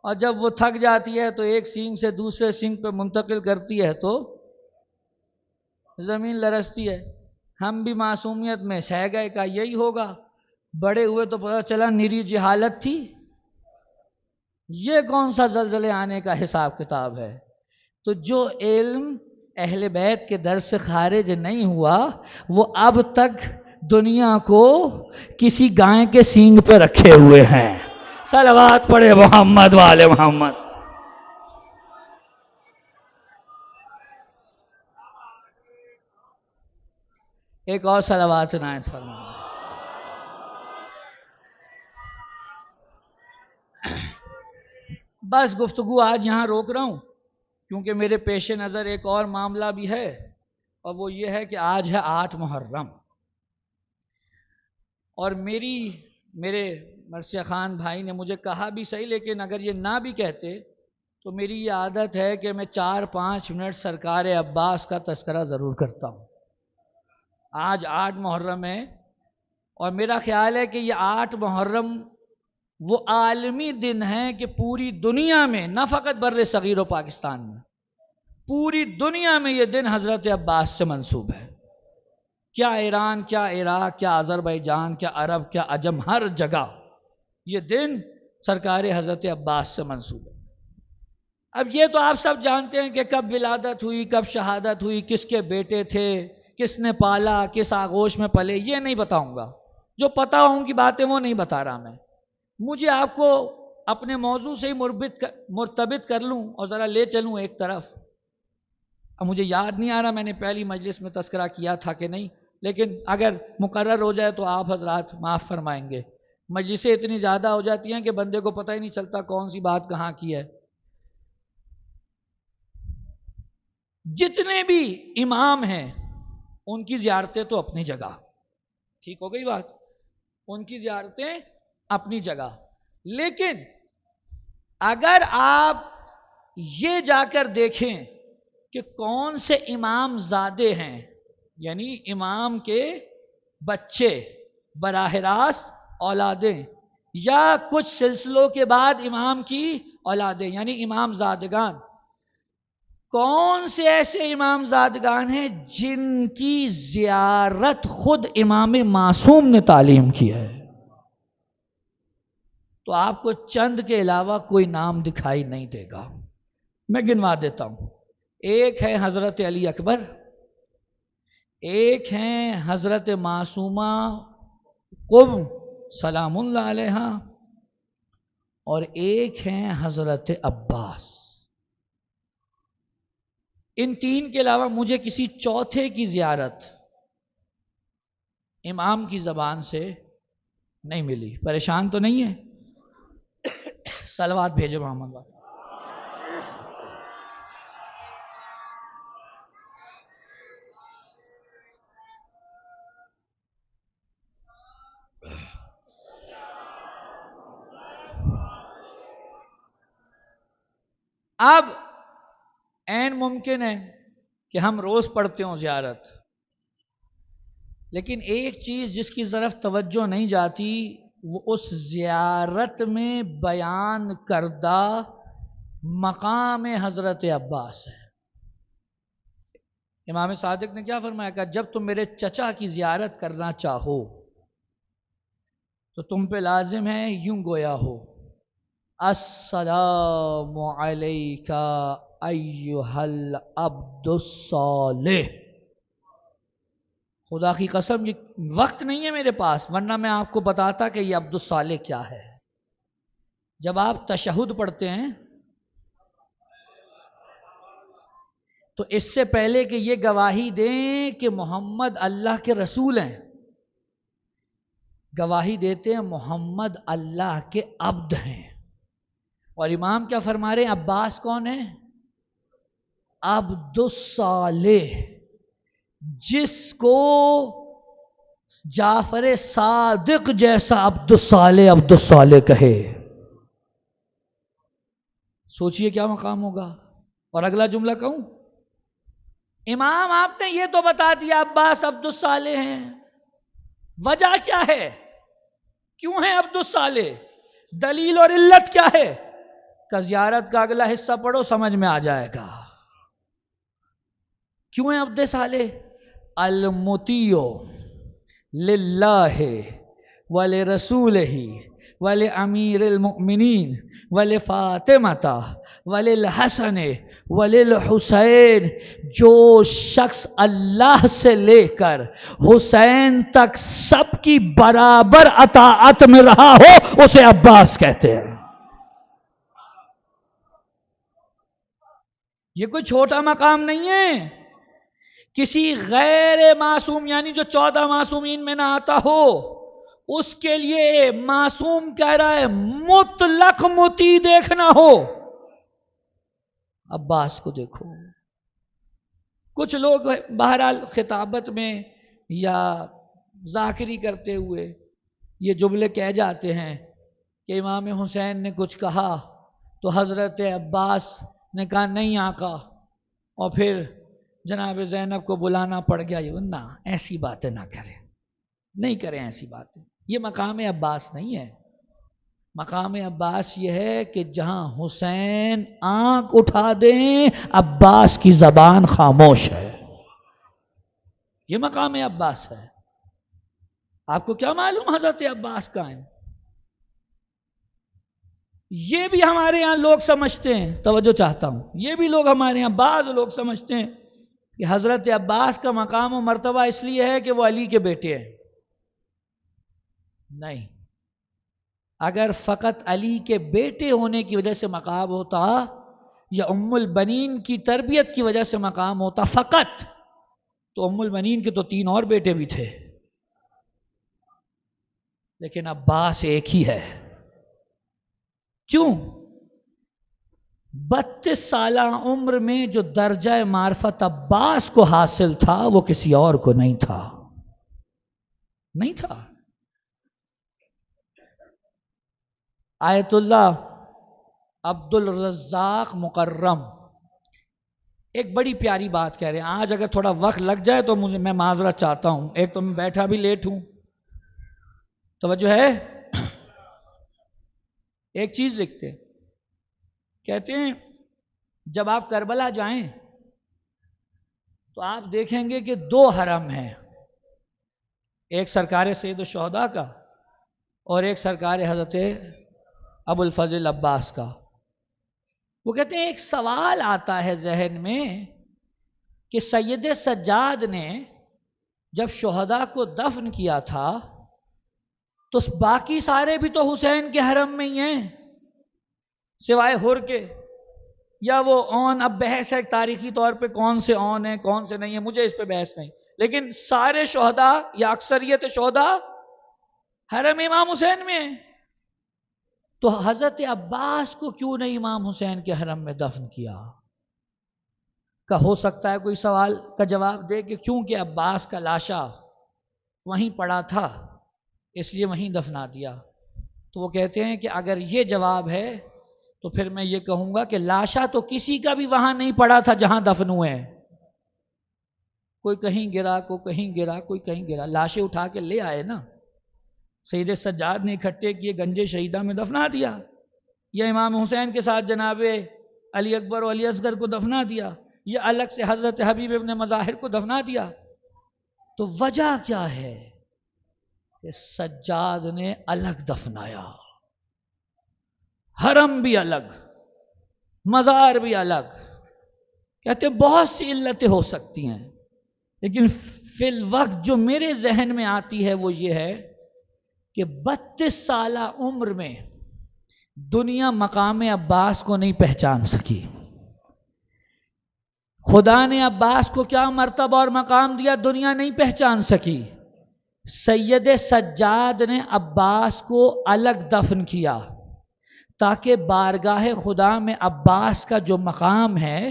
اور جب وہ تھک جاتی ہے تو ایک سینگ سے دوسرے سینگ پہ منتقل کرتی ہے تو زمین لرزتی ہے۔ ہم بھی معصومیت میں سہ گئے کہ یہی ہوگا، بڑے ہوئے تو پتہ چلا نیری جہالت تھی۔ یہ کون سا زلزلے آنے کا حساب کتاب ہے؟ تو جو علم اہل بیت کے در سے خارج نہیں ہوا وہ اب تک دنیا کو کسی گائے کے سینگ پہ رکھے ہوئے ہیں۔ صلوات پڑھے محمد والے محمد۔ ایک اور صلوات عنایت فرمائیں۔ بس گفتگو آج یہاں روک رہا ہوں کیونکہ میرے پیش نظر ایک اور معاملہ بھی ہے، اور وہ یہ ہے کہ آج ہے 8 محرم، اور میرے مرثیہ خان بھائی نے مجھے کہا بھی صحیح، لیکن اگر یہ نہ بھی کہتے تو میری یہ عادت ہے کہ میں 4-5 منٹ سرکار عباس کا تذکرہ ضرور کرتا ہوں۔ آج 8 محرم ہے، اور میرا خیال ہے کہ یہ 8 محرم وہ عالمی دن ہے کہ پوری دنیا میں، نہ فقط بر صغیر و پاکستان میں، پوری دنیا میں یہ دن حضرت عباس سے منسوب ہے۔ کیا ایران، کیا عراق، کیا آذربائیجان، کیا عرب، کیا عجم، ہر جگہ یہ دن سرکار حضرت عباس سے منسوب ہے۔ اب یہ تو آپ سب جانتے ہیں کہ کب ولادت ہوئی، کب شہادت ہوئی، کس کے بیٹے تھے، کس نے پالا، کس آغوش میں پلے، یہ نہیں بتاؤں گا۔ جو پتا ہوں کی باتیں وہ نہیں بتا رہا میں۔ مجھے آپ کو اپنے موضوع سے ہی مرتبط کر لوں اور ذرا لے چلوں ایک طرف۔ اب مجھے یاد نہیں آ رہا میں نے پہلی مجلس میں تذکرہ کیا تھا کہ نہیں، لیکن اگر مقرر ہو جائے تو آپ حضرات معاف فرمائیں گے۔ مجلسیں اتنی زیادہ ہو جاتی ہیں کہ بندے کو پتہ ہی نہیں چلتا کون سی بات کہاں کی ہے۔ جتنے بھی امام ہیں ان کی زیارتیں تو اپنی جگہ، ٹھیک ہو گئی بات، ان کی زیارتیں اپنی جگہ، لیکن اگر آپ یہ جا کر دیکھیں کہ کون سے امام زادے ہیں، یعنی امام کے بچے براہ راست اولادیں، یا کچھ سلسلوں کے بعد امام کی اولادیں یعنی امام زادگان، کون سے ایسے امام زادگان ہیں جن کی زیارت خود امام معصوم نے تعلیم کی ہے؟ تو آپ کو چند کے علاوہ کوئی نام دکھائی نہیں دے گا۔ میں گنوا دیتا ہوں۔ ایک ہے حضرت علی اکبر، ایک ہیں حضرت معصومہ قم سلام اللہ علیہا، اور ایک ہیں حضرت عباس۔ ان تین کے علاوہ مجھے کسی چوتھے کی زیارت امام کی زبان سے نہیں ملی۔ پریشان تو نہیں ہے؟ صلوات بھیجو محمد بھائی۔ اب عین ممکن ہے کہ ہم روز پڑھتے ہوں زیارت، لیکن ایک چیز جس کی طرف توجہ نہیں جاتی وہ اس زیارت میں بیان کردہ مقام حضرت عباس ہے۔ امام صادق نے کیا فرمایا کہ جب تم میرے چچا کی زیارت کرنا چاہو تو تم پہ لازم ہے یوں گویا ہو، السلام علیکہ ایہا العبد الصالح، خدا کی قسم یہ وقت نہیں ہے میرے پاس، ورنہ میں آپ کو بتاتا کہ یہ عبدالصالح کیا ہے۔ جب آپ تشہد پڑھتے ہیں تو اس سے پہلے کہ یہ گواہی دیں کہ محمد اللہ کے رسول ہیں، گواہی دیتے ہیں محمد اللہ کے عبد ہیں۔ اور امام کیا فرما رہے ہیں؟ عباس کون ہے؟ عبدالصالح، جس کو جعفر صادق جیسا عبدالصالح کہے۔ سوچئے کیا مقام ہوگا۔ اور اگلا جملہ کہوں؟ امام آپ نے یہ تو بتا دیا عباس عبدالصالح ہیں، وجہ کیا ہے؟ کیوں ہے عبدالصالح؟ دلیل اور علت کیا ہے؟ کہ زیارت کا اگلا حصہ پڑھو، سمجھ میں آ جائے گا۔ کیوں ہے عبد صالح؟ المطیع للہ ولرسولہ ولامیر المؤمنین ولفاطمہ وللحسن وللحسین، جو شخص اللہ سے لے کر حسین تک سب کی برابر اطاعت میں رہا ہو اسے عباس کہتے ہیں۔ یہ کوئی چھوٹا مقام نہیں ہے، کسی غیر معصوم یعنی جو 14 معصومین میں نہ آتا ہو اس کے لیے معصوم کہہ رہا ہے مطلق مطیع دیکھنا ہو عباس کو دیکھو۔ کچھ لوگ بہرحال خطابت میں یا ذاکری کرتے ہوئے یہ جملے کہہ جاتے ہیں کہ امام حسین نے کچھ کہا تو حضرت عباس نے کہا نہیں آقا، اور پھر جناب زینب کو بلانا پڑ گیا۔ یہ نہ، ایسی باتیں نہ کریں، نہیں کریں ایسی باتیں، یہ مقام عباس نہیں ہے۔ مقام عباس یہ ہے کہ جہاں حسین آنکھ اٹھا دیں عباس کی زبان خاموش ہے، یہ مقام عباس ہے۔ آپ کو کیا معلوم حضرت عباس کا ہے؟ یہ بھی ہمارے ہاں لوگ سمجھتے ہیں، توجہ چاہتا ہوں، یہ بھی لوگ ہمارے ہاں بعض لوگ سمجھتے ہیں کہ حضرت عباس کا مقام و مرتبہ اس لیے ہے کہ وہ علی کے بیٹے ہیں۔ نہیں، اگر فقط علی کے بیٹے ہونے کی وجہ سے مقام ہوتا یا ام البنین کی تربیت کی وجہ سے مقام ہوتا فقط، تو ام البنین کے تو 3 اور بیٹے بھی تھے، لیکن عباس ایک ہی ہے۔ کیوں؟ 32 سالہ عمر میں جو درجہ معرفت عباس کو حاصل تھا وہ کسی اور کو نہیں تھا، نہیں تھا۔ آیت اللہ عبد الرزاق مکرم ایک بڑی پیاری بات کہہ رہے ہیں۔ آج اگر تھوڑا وقت لگ جائے تو میں معذرت چاہتا ہوں، ایک تو میں بیٹھا بھی لیٹ ہوں، توجہ ہے۔ ایک چیز لکھتے ہیں، کہتے ہیں جب آپ کربلا جائیں تو آپ دیکھیں گے کہ 2 حرم ہیں، ایک سرکار سید الشہداء کا اور ایک سرکار حضرت ابو الفضل عباس کا۔ وہ کہتے ہیں ایک سوال آتا ہے ذہن میں کہ سید سجاد نے جب شہداء کو دفن کیا تھا تو باقی سارے بھی تو حسین کے حرم میں ہی ہیں سوائے حر کے، یا وہ اون، اب بحث ہے تاریخی طور پہ کون سے اون ہیں کون سے نہیں ہیں، مجھے اس پہ بحث نہیں، لیکن سارے شہداء یا اکثریت شہداء حرم امام حسین میں ہیں۔ تو حضرت عباس کو کیوں نہیں امام حسین کے حرم میں دفن کیا؟ کہ ہو سکتا ہے کوئی سوال کا جواب دے کہ چونکہ عباس کا لاشا وہیں پڑا تھا اس لیے وہیں دفنا دیا۔ تو وہ کہتے ہیں کہ اگر یہ جواب ہے تو پھر میں یہ کہوں گا کہ لاشا تو کسی کا بھی وہاں نہیں پڑا تھا جہاں دفن ہوئے ہیں، کوئی کہیں گرا، کوئی کہیں گرا، کوئی کہیں گرا، لاشیں اٹھا کے لے آئے نا۔ سید سجاد نے اکٹھے کیے گنج شہیدہ میں دفنا دیا، یا امام حسین کے ساتھ جناب علی اکبر و علی اصغر کو دفنا دیا، یا الگ سے حضرت حبیب ابن مظاہر کو دفنا دیا۔ تو وجہ کیا ہے کہ سجاد نے الگ دفنایا، حرم بھی الگ، مزار بھی الگ۔ کہتے ہیں بہت سی علتیں ہو سکتی ہیں، لیکن فی الوقت جو میرے ذہن میں آتی ہے وہ یہ ہے کہ 32 سالہ عمر میں دنیا مقام عباس کو نہیں پہچان سکی. خدا نے عباس کو کیا مرتبہ اور مقام دیا دنیا نہیں پہچان سکی. سید سجاد نے عباس کو الگ دفن کیا تاکہ بارگاہ خدا میں عباس کا جو مقام ہے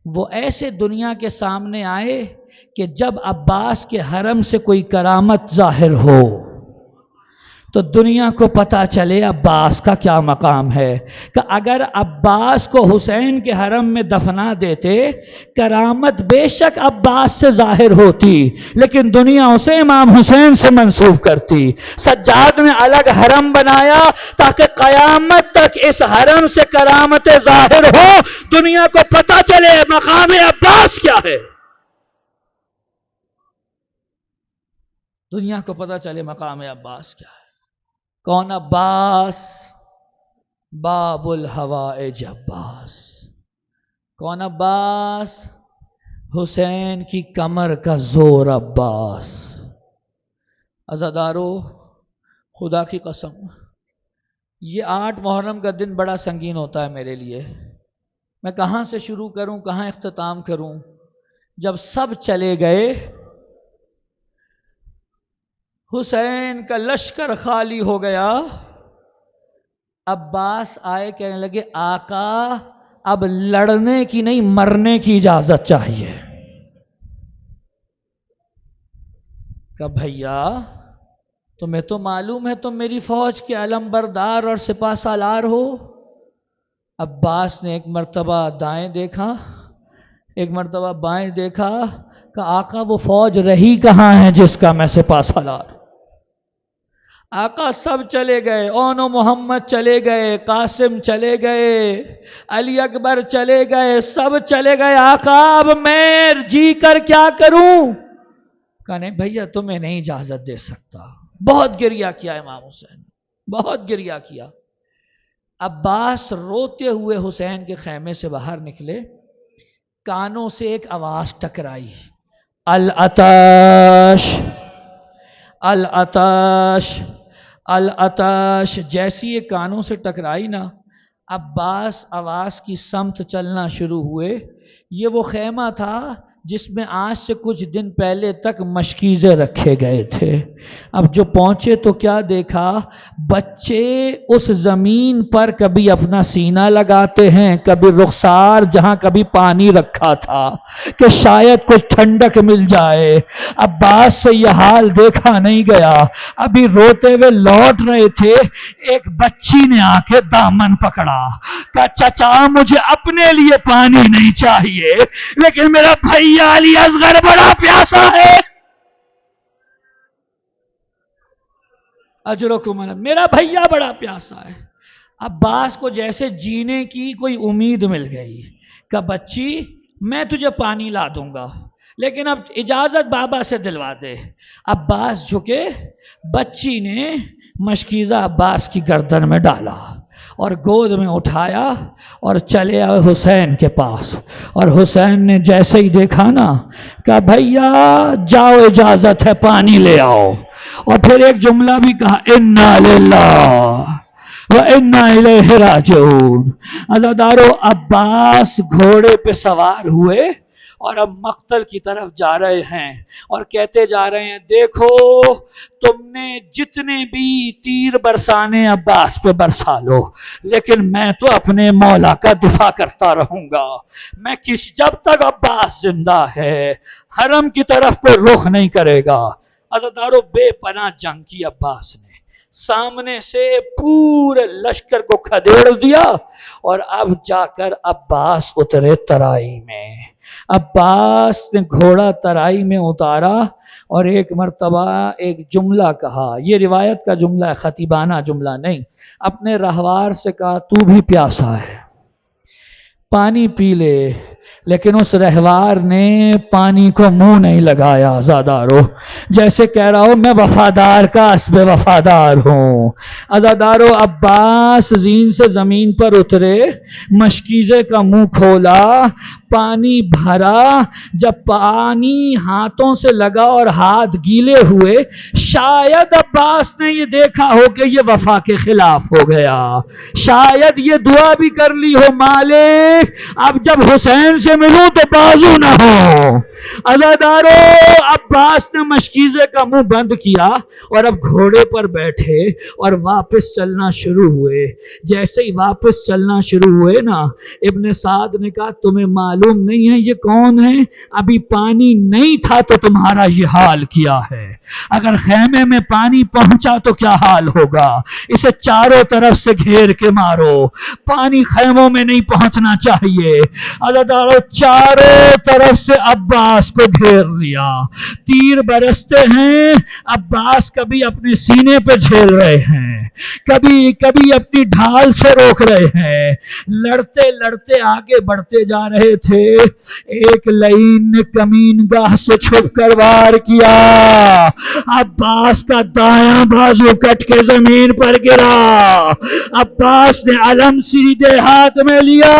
وہ ایسے دنیا کے سامنے آئے کہ جب عباس کے حرم سے کوئی کرامت ظاہر ہو تو دنیا کو پتا چلے عباس کا کیا مقام ہے. کہ اگر عباس کو حسین کے حرم میں دفنا دیتے کرامت بے شک عباس سے ظاہر ہوتی لیکن دنیا اسے امام حسین سے منسوب کرتی. سجاد نے الگ حرم بنایا تاکہ قیامت تک اس حرم سے کرامت ظاہر ہو دنیا کو پتا چلے مقام عباس کیا ہے. دنیا کو پتا چلے مقام عباس کیا ہے. کون عباس؟ باب الحوائج عباس. کون عباس؟ حسین کی کمر کا زور عباس. عزادارو خدا کی قسم یہ 8 محرم کا دن بڑا سنگین ہوتا ہے میرے لیے. میں کہاں سے شروع کروں کہاں اختتام کروں. جب سب چلے گئے حسین کا لشکر خالی ہو گیا عباس آئے کہنے لگے آقا اب لڑنے کی نہیں مرنے کی اجازت چاہیے. کہ بھیا تمہیں تو معلوم ہے تم میری فوج کے علم بردار اور سپہ سالار ہو. عباس نے ایک مرتبہ دائیں دیکھا ایک مرتبہ بائیں دیکھا کہ آقا وہ فوج رہی کہاں ہے جس کا میں سپہ سالار. آقا سب چلے گئے. اون و محمد چلے گئے قاسم چلے گئے علی اکبر چلے گئے سب چلے گئے. آقا اب میں جی کر کیا کروں. کہنے بھیا تمہیں نہیں اجازت دے سکتا. بہت گریہ کیا امام حسین بہت گریہ کیا. عباس روتے ہوئے حسین کے خیمے سے باہر نکلے. کانوں سے ایک آواز ٹکرائی العطش العطش العطش. جیسی یہ کانوں سے ٹکرائی نا عباس آواز کی سمت چلنا شروع ہوئے. یہ وہ خیمہ تھا جس میں آج سے کچھ دن پہلے تک مشکیزیں رکھے گئے تھے. اب جو پہنچے تو کیا دیکھا بچے اس زمین پر کبھی اپنا سینہ لگاتے ہیں کبھی رخسار جہاں کبھی پانی رکھا تھا کہ شاید کچھ ٹھنڈک مل جائے. عباس سے یہ حال دیکھا نہیں گیا. ابھی روتے ہوئے لوٹ رہے تھے ایک بچی نے آ کے دامن پکڑا کہا چچا مجھے اپنے لیے پانی نہیں چاہیے لیکن میرا بھیا علی اصغر بڑا پیاسا ہے. اجرکم اللہ میرا بھیا بڑا پیاسا ہے. عباس کو جیسے جینے کی کوئی امید مل گئی کہ بچی میں تجھے پانی لا دوں گا لیکن اب اجازت بابا سے دلوا دے. عباس جھکے بچی نے مشکیزہ عباس کی گردن میں ڈالا اور گود میں اٹھایا اور چلے آئے حسین کے پاس. اور حسین نے جیسے ہی دیکھا نا کہ بھیا جاؤ اجازت ہے پانی لے آؤ. اور پھر ایک جملہ بھی کہا انا للہ وَإِنَّا إِلَيْهِ رَاجِعُونَ. عزادارو عباس گھوڑے پہ سوار ہوئے اور اب مقتل کی طرف جا رہے ہیں اور کہتے جا رہے ہیں دیکھو تم نے جتنے بھی تیر برسانے عباس پہ برسا لو لیکن میں تو اپنے مولا کا دفاع کرتا رہوں گا. میں جب تک عباس زندہ ہے حرم کی طرف کوئی رخ نہیں کرے گا. عزادارو بے پناہ جنگ کی عباس نے سامنے سے پورے لشکر کو کھدیڑ دیا اور اب جا کر عباس اترے ترائی میں. عباس نے گھوڑا ترائی میں اتارا اور ایک مرتبہ ایک جملہ کہا. یہ روایت کا جملہ ہے خطیبانہ جملہ نہیں. اپنے رہوار سے کہا تو بھی پیاسا ہے پانی پی لے. لیکن اس رہوار نے پانی کو منہ نہیں لگایا عزادارو، جیسے کہہ رہا ہوں میں وفادار کا اسب وفادار ہوں۔ عزادارو عباس زین سے زمین پر اترے، مشکیزے کا منہ کھولا، پانی بھرا، جب پانی ہاتھوں سے لگا اور ہاتھ گیلے ہوئے، شاید عباس نے یہ دیکھا ہو کہ یہ وفا کے خلاف ہو گیا، شاید یہ دعا بھی کر لی ہو مالک اب جب حسین سے ملوں تو بازو نہ ہو۔ عزادارو عباس نے مشکیزے کا منہ بند کیا اور اب گھوڑے پر بیٹھے اور واپس چلنا شروع ہوئے۔ جیسے ہی واپس چلنا شروع ہوئے نا، ابن سعد نے کہا تمہیں معلوم نہیں ہے یہ کون ہے؟ ابھی پانی نہیں تھا تو تمہارا یہ حال کیا ہے، اگر خیمے میں پانی پہنچا تو کیا حال ہوگا؟ اسے چاروں طرف سے گھیر کے مارو، پانی خیموں میں نہیں پہنچنا چاہیے۔ عزادارو چاروں طرف سے عباس کو گھیر لیا، تیر برستے ہیں، عباس کبھی اپنے سینے پہ جھیل رہے ہیں، کبھی کبھی اپنی ڈھال سے روک رہے ہیں، لڑتے لڑتے آگے بڑھتے جا رہے تھے۔ ایک لعین نے کمین گاہ سے چھپ کر وار کیا، عباس کا دایاں بازو کٹ کے زمین پر گرا، عباس نے علم سیدھے ہاتھ میں لیا،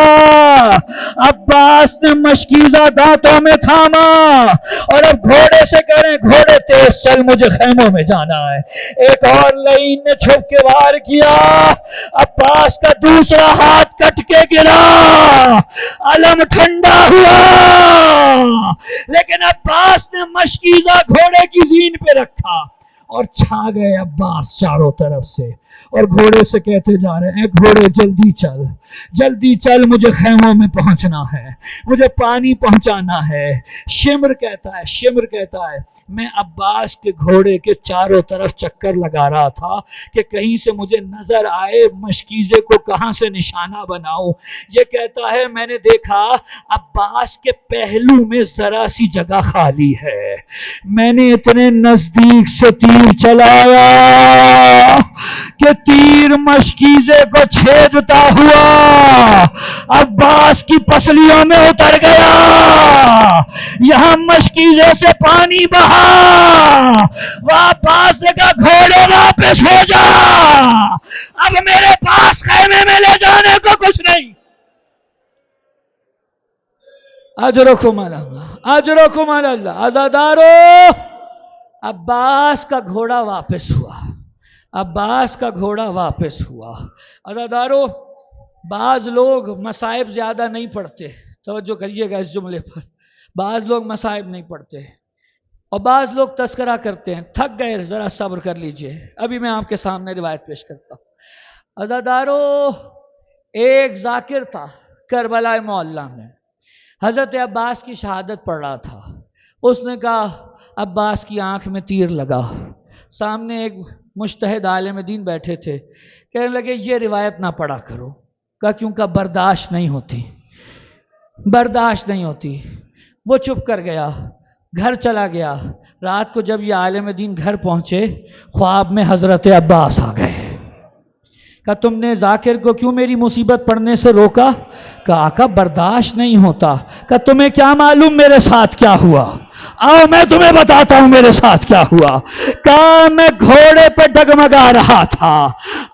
عباس نے مشکیزہ دانتوں میں تھاما اور اب گھوڑے سے کریں گھوڑے تیز چل مجھے خیموں میں جانا ہے۔ ایک اور لعین نے چھپ کے وار کیا، عباس کا دوسرا ہاتھ کٹ کے گرا، علم ٹھنڈا ہوا، لیکن عباس نے مشکیزہ گھوڑے کی زین پہ رکھا اور چھا گئے عباس چاروں طرف سے، اور گھوڑے سے کہتے جا رہے ہیں گھوڑے جلدی چل جلدی چل، مجھے خیموں میں پہنچنا ہے، مجھے پانی پہنچانا ہے۔ شمر کہتا ہے میں عباس کے گھوڑے کے چاروں طرف چکر لگا رہا تھا کہ کہیں سے مجھے نظر آئے مشکیزے کو کہاں سے نشانہ بناؤں۔ یہ کہتا ہے میں نے دیکھا عباس کے پہلو میں ذرا سی جگہ خالی ہے، میں نے اتنے نزدیک سے تیر چلایا کہ تیر مشکیزے کو چھیدتا ہوا عباس کی پسلیوں میں اتر گیا، یہاں مشکیزے سے پانی بہا، وہ عباس نے کہا گھوڑے واپس ہو جا، اب میرے پاس خیمے میں لے جانے کو کچھ نہیں۔ اجرکم علی اللہ، اجرکم علی اللہ۔ عزادارو عباس کا گھوڑا واپس ہوا، عباس کا گھوڑا واپس ہوا۔ عزادارو بعض لوگ مصائب زیادہ نہیں پڑھتے، توجہ کریے گا اس جملے پر، بعض لوگ مصائب نہیں پڑھتے اور بعض لوگ تذکرہ کرتے ہیں، تھک گئے ذرا صبر کر لیجئے، ابھی میں آپ کے سامنے روایت پیش کرتا ہوں۔ عزادارو ایک ذاکر تھا کربلا معلیٰ میں، حضرت عباس کی شہادت پڑھ رہا تھا، اس نے کہا عباس کی آنکھ میں تیر لگا، سامنے ایک مجتہد عالم دین بیٹھے تھے، کہنے لگے یہ روایت نہ پڑھا کرو، کہا کیونکہ برداشت نہیں ہوتی، برداشت نہیں ہوتی۔ وہ چپ کر گیا، گھر چلا گیا۔ رات کو جب یہ عالم دین گھر پہنچے، خواب میں حضرت عباس آ گئے، کہا تم نے ذاکر کو کیوں میری مصیبت پڑھنے سے روکا؟ کہا آقا برداشت نہیں ہوتا۔ کہا تمہیں کیا معلوم میرے ساتھ کیا ہوا؟ آؤ میں تمہیں بتاتا ہوں میرے ساتھ کیا ہوا۔ کہا میں گھوڑے پہ ڈگمگا رہا تھا،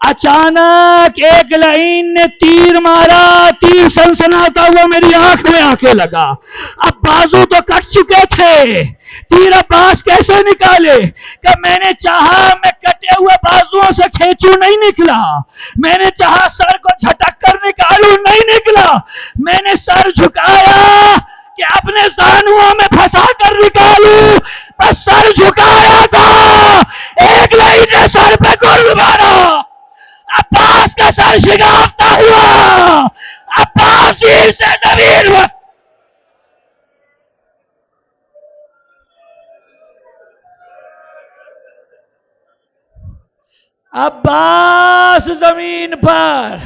اچانک ایک لعین نے تیر مارا، تیر سنسناتا ہوا میری آنکھ میں آ کے لگا، اب بازو تو کٹ چکے تھے، تیر عباس کیسے نکالے؟ کہ میں نے چاہا میں کٹے ہوئے بازوؤں سے کھینچوں، نہیں نکلا، میں نے چاہا سر کو جھٹک کر نکالوں، نہیں نکلا، میں نے سر جھکایا کہ اپنے زانوؤں میں پھنسا کر نکالوں، بس سر جھکایا تھا، ایک لعین نے سر پہ گرد مارا، عباس کا سر شگافتہ ہوا، عباس ہی سے زمین پر عباس زمین پر۔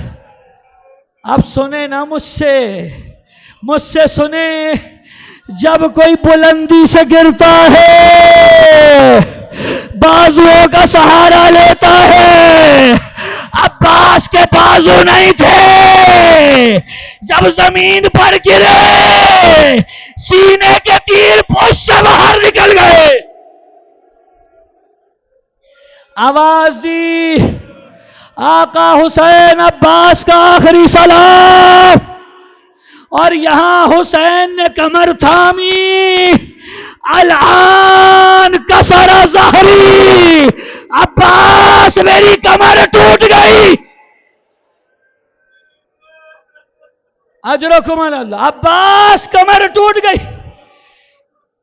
اب سنیں نا مجھ سے سنیں، جب کوئی بلندی سے گرتا ہے بازوؤں کا سہارا لیتا ہے، عباس کے بازو نہیں تھے، جب زمین پر گرے سینے کے تیر پوش سے باہر نکل گئے، آواز دی آقا حسین عباس کا آخری سلام، اور یہاں حسین نے کمر تھامی، الان کسر ظہری، عباس میری کمر ٹوٹ گئی، اجرکم اللہ، عباس کمر ٹوٹ گئی۔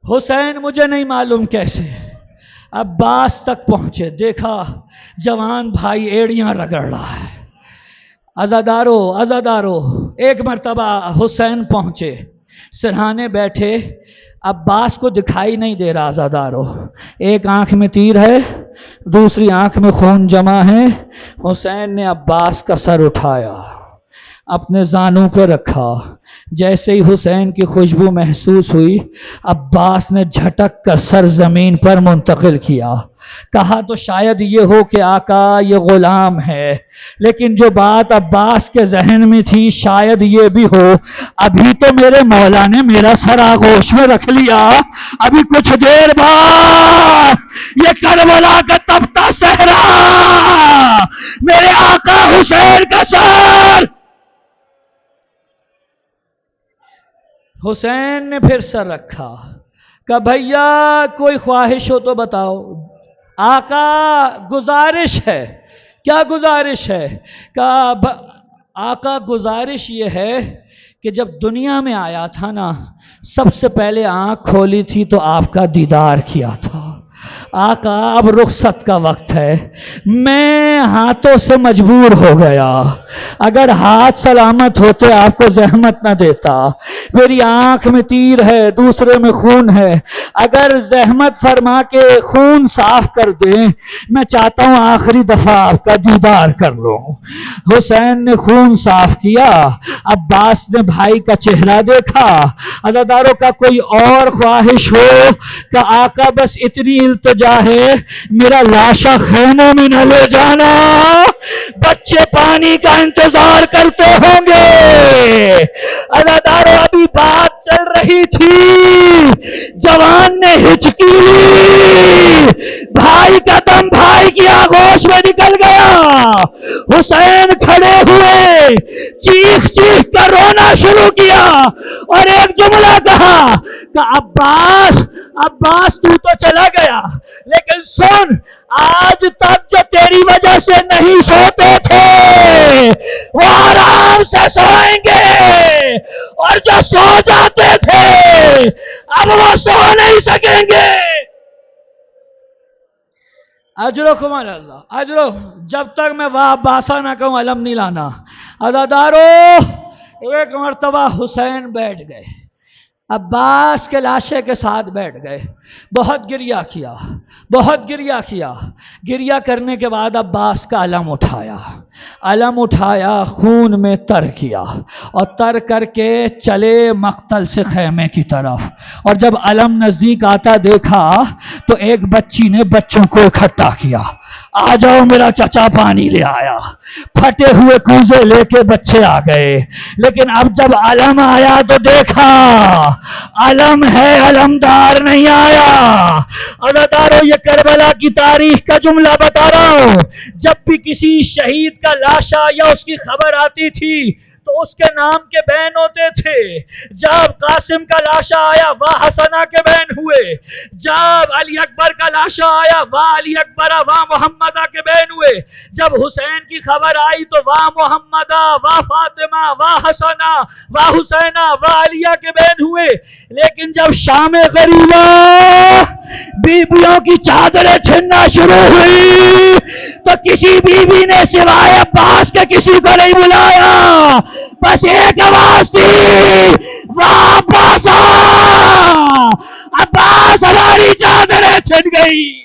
حسین مجھے نہیں معلوم کیسے عباس تک پہنچے، دیکھا جوان بھائی ایڑیاں رگڑ رہا ہے، عزادارو عزادارو۔ ایک مرتبہ حسین پہنچے، سرہانے بیٹھے، عباس کو دکھائی نہیں دے رہا عزادارو، ایک آنکھ میں تیر ہے، دوسری آنکھ میں خون جمع ہے۔ حسین نے عباس کا سر اٹھایا، اپنے زانوں پہ رکھا، جیسے ہی حسین کی خوشبو محسوس ہوئی، عباس نے جھٹک کر سر زمین پر منتقل کیا۔ کہا تو شاید یہ ہو کہ آقا یہ غلام ہے، لیکن جو بات عباس کے ذہن میں تھی شاید یہ بھی ہو، ابھی تو میرے مولا نے میرا سر آغوش میں رکھ لیا، ابھی کچھ دیر بعد یہ کربلا کا تپتا صحرا میرے آقا حسین کا سر۔ حسین نے پھر سر رکھا، کہا بھیا کوئی خواہش ہو تو بتاؤ۔ آقا گزارش ہے۔ کیا گزارش ہے؟ کہا آقا گزارش یہ ہے کہ جب دنیا میں آیا تھا نا، سب سے پہلے آنکھ کھولی تھی تو آپ کا دیدار کیا تھا۔ آقا اب رخصت کا وقت ہے، میں ہاتھوں سے مجبور ہو گیا، اگر ہاتھ سلامت ہوتے آپ کو زحمت نہ دیتا، میری آنکھ میں تیر ہے، دوسرے میں خون ہے، اگر زحمت فرما کے خون صاف کر دیں، میں چاہتا ہوں آخری دفعہ آپ کا دیدار کر لوں۔ حسین نے خون صاف کیا، عباس نے بھائی کا چہرہ دیکھا۔ عزاداروں کا کوئی اور خواہش ہو کہ آقا بس اتنی التجا ہے، میرا لاشا خیموں میں نہ لے جانا، بچے پانی کا انتظار کرتے ہوں گے۔ عزاداروں ابھی بات چل رہی تھی، جوان نے ہچکی، بھائی کا دم بھائی کی آغوش میں نکل گیا۔ حسین کھڑے ہوئے، چیخ چیخ کر رونا شروع کیا اور ایک جملہ کہا کہ عباس تو چلا گیا، لیکن سن، آج تک جو تیری وجہ سے نہیں سوتے تھے وہ آرام سے سوئیں گے، اور جو سو جاتے تھے اب وہ سو نہیں سکیں گے۔ اجرکم اللہ، اجرو، جب تک میں واہ باسا نہ کہوں علم نہیں لانا۔ عزادارو ایک مرتبہ حسین بیٹھ گئے، عباس کے لاشے کے ساتھ بیٹھ گئے، بہت گریہ کیا، بہت گریہ کیا۔ گریہ کرنے کے بعد عباس کا علم اٹھایا، علم اٹھایا، خون میں تر کیا، اور تر کر کے چلے مقتل سے خیمے کی طرف، اور جب علم نزدیک آتا دیکھا تو ایک بچی نے بچوں کو اکٹھا کیا، آ جاؤ میرا چچا پانی لے آیا، پھٹے ہوئے کوزے لے کے بچے آ گئے، لیکن اب جب علم آیا تو دیکھا علم ہے، علمدار نہیں آیا۔ عزادارو یہ کربلا کی تاریخ کا جملہ بتا رہا ہوں، جب بھی کسی شہید کا لاشا یا اس کی خبر آتی تھی تو اس کے نام کے بین ہوتے تھے۔ جب قاسم کا لاشا آیا واہ حسنہ کے بین ہوئے، جب علی اکبر کا لاشا آیا واہ علی اکبر واہ محمدہ کے بین ہوئے، جب حسین کی خبر آئی تو واہ محمدہ واہ فاطمہ واہ حسنہ واہ حسینہ واہ علیہ کے بین ہوئے۔ لیکن جب شام غریبہ بیویوں کی چادریں چھننا شروع ہوئی تو کسی بیوی نے سوائے عباس کے کسی کو نہیں بلایا، بس ایک آواز تھی، واہ عباسا، عباس ہماری چادریں چھن گئی۔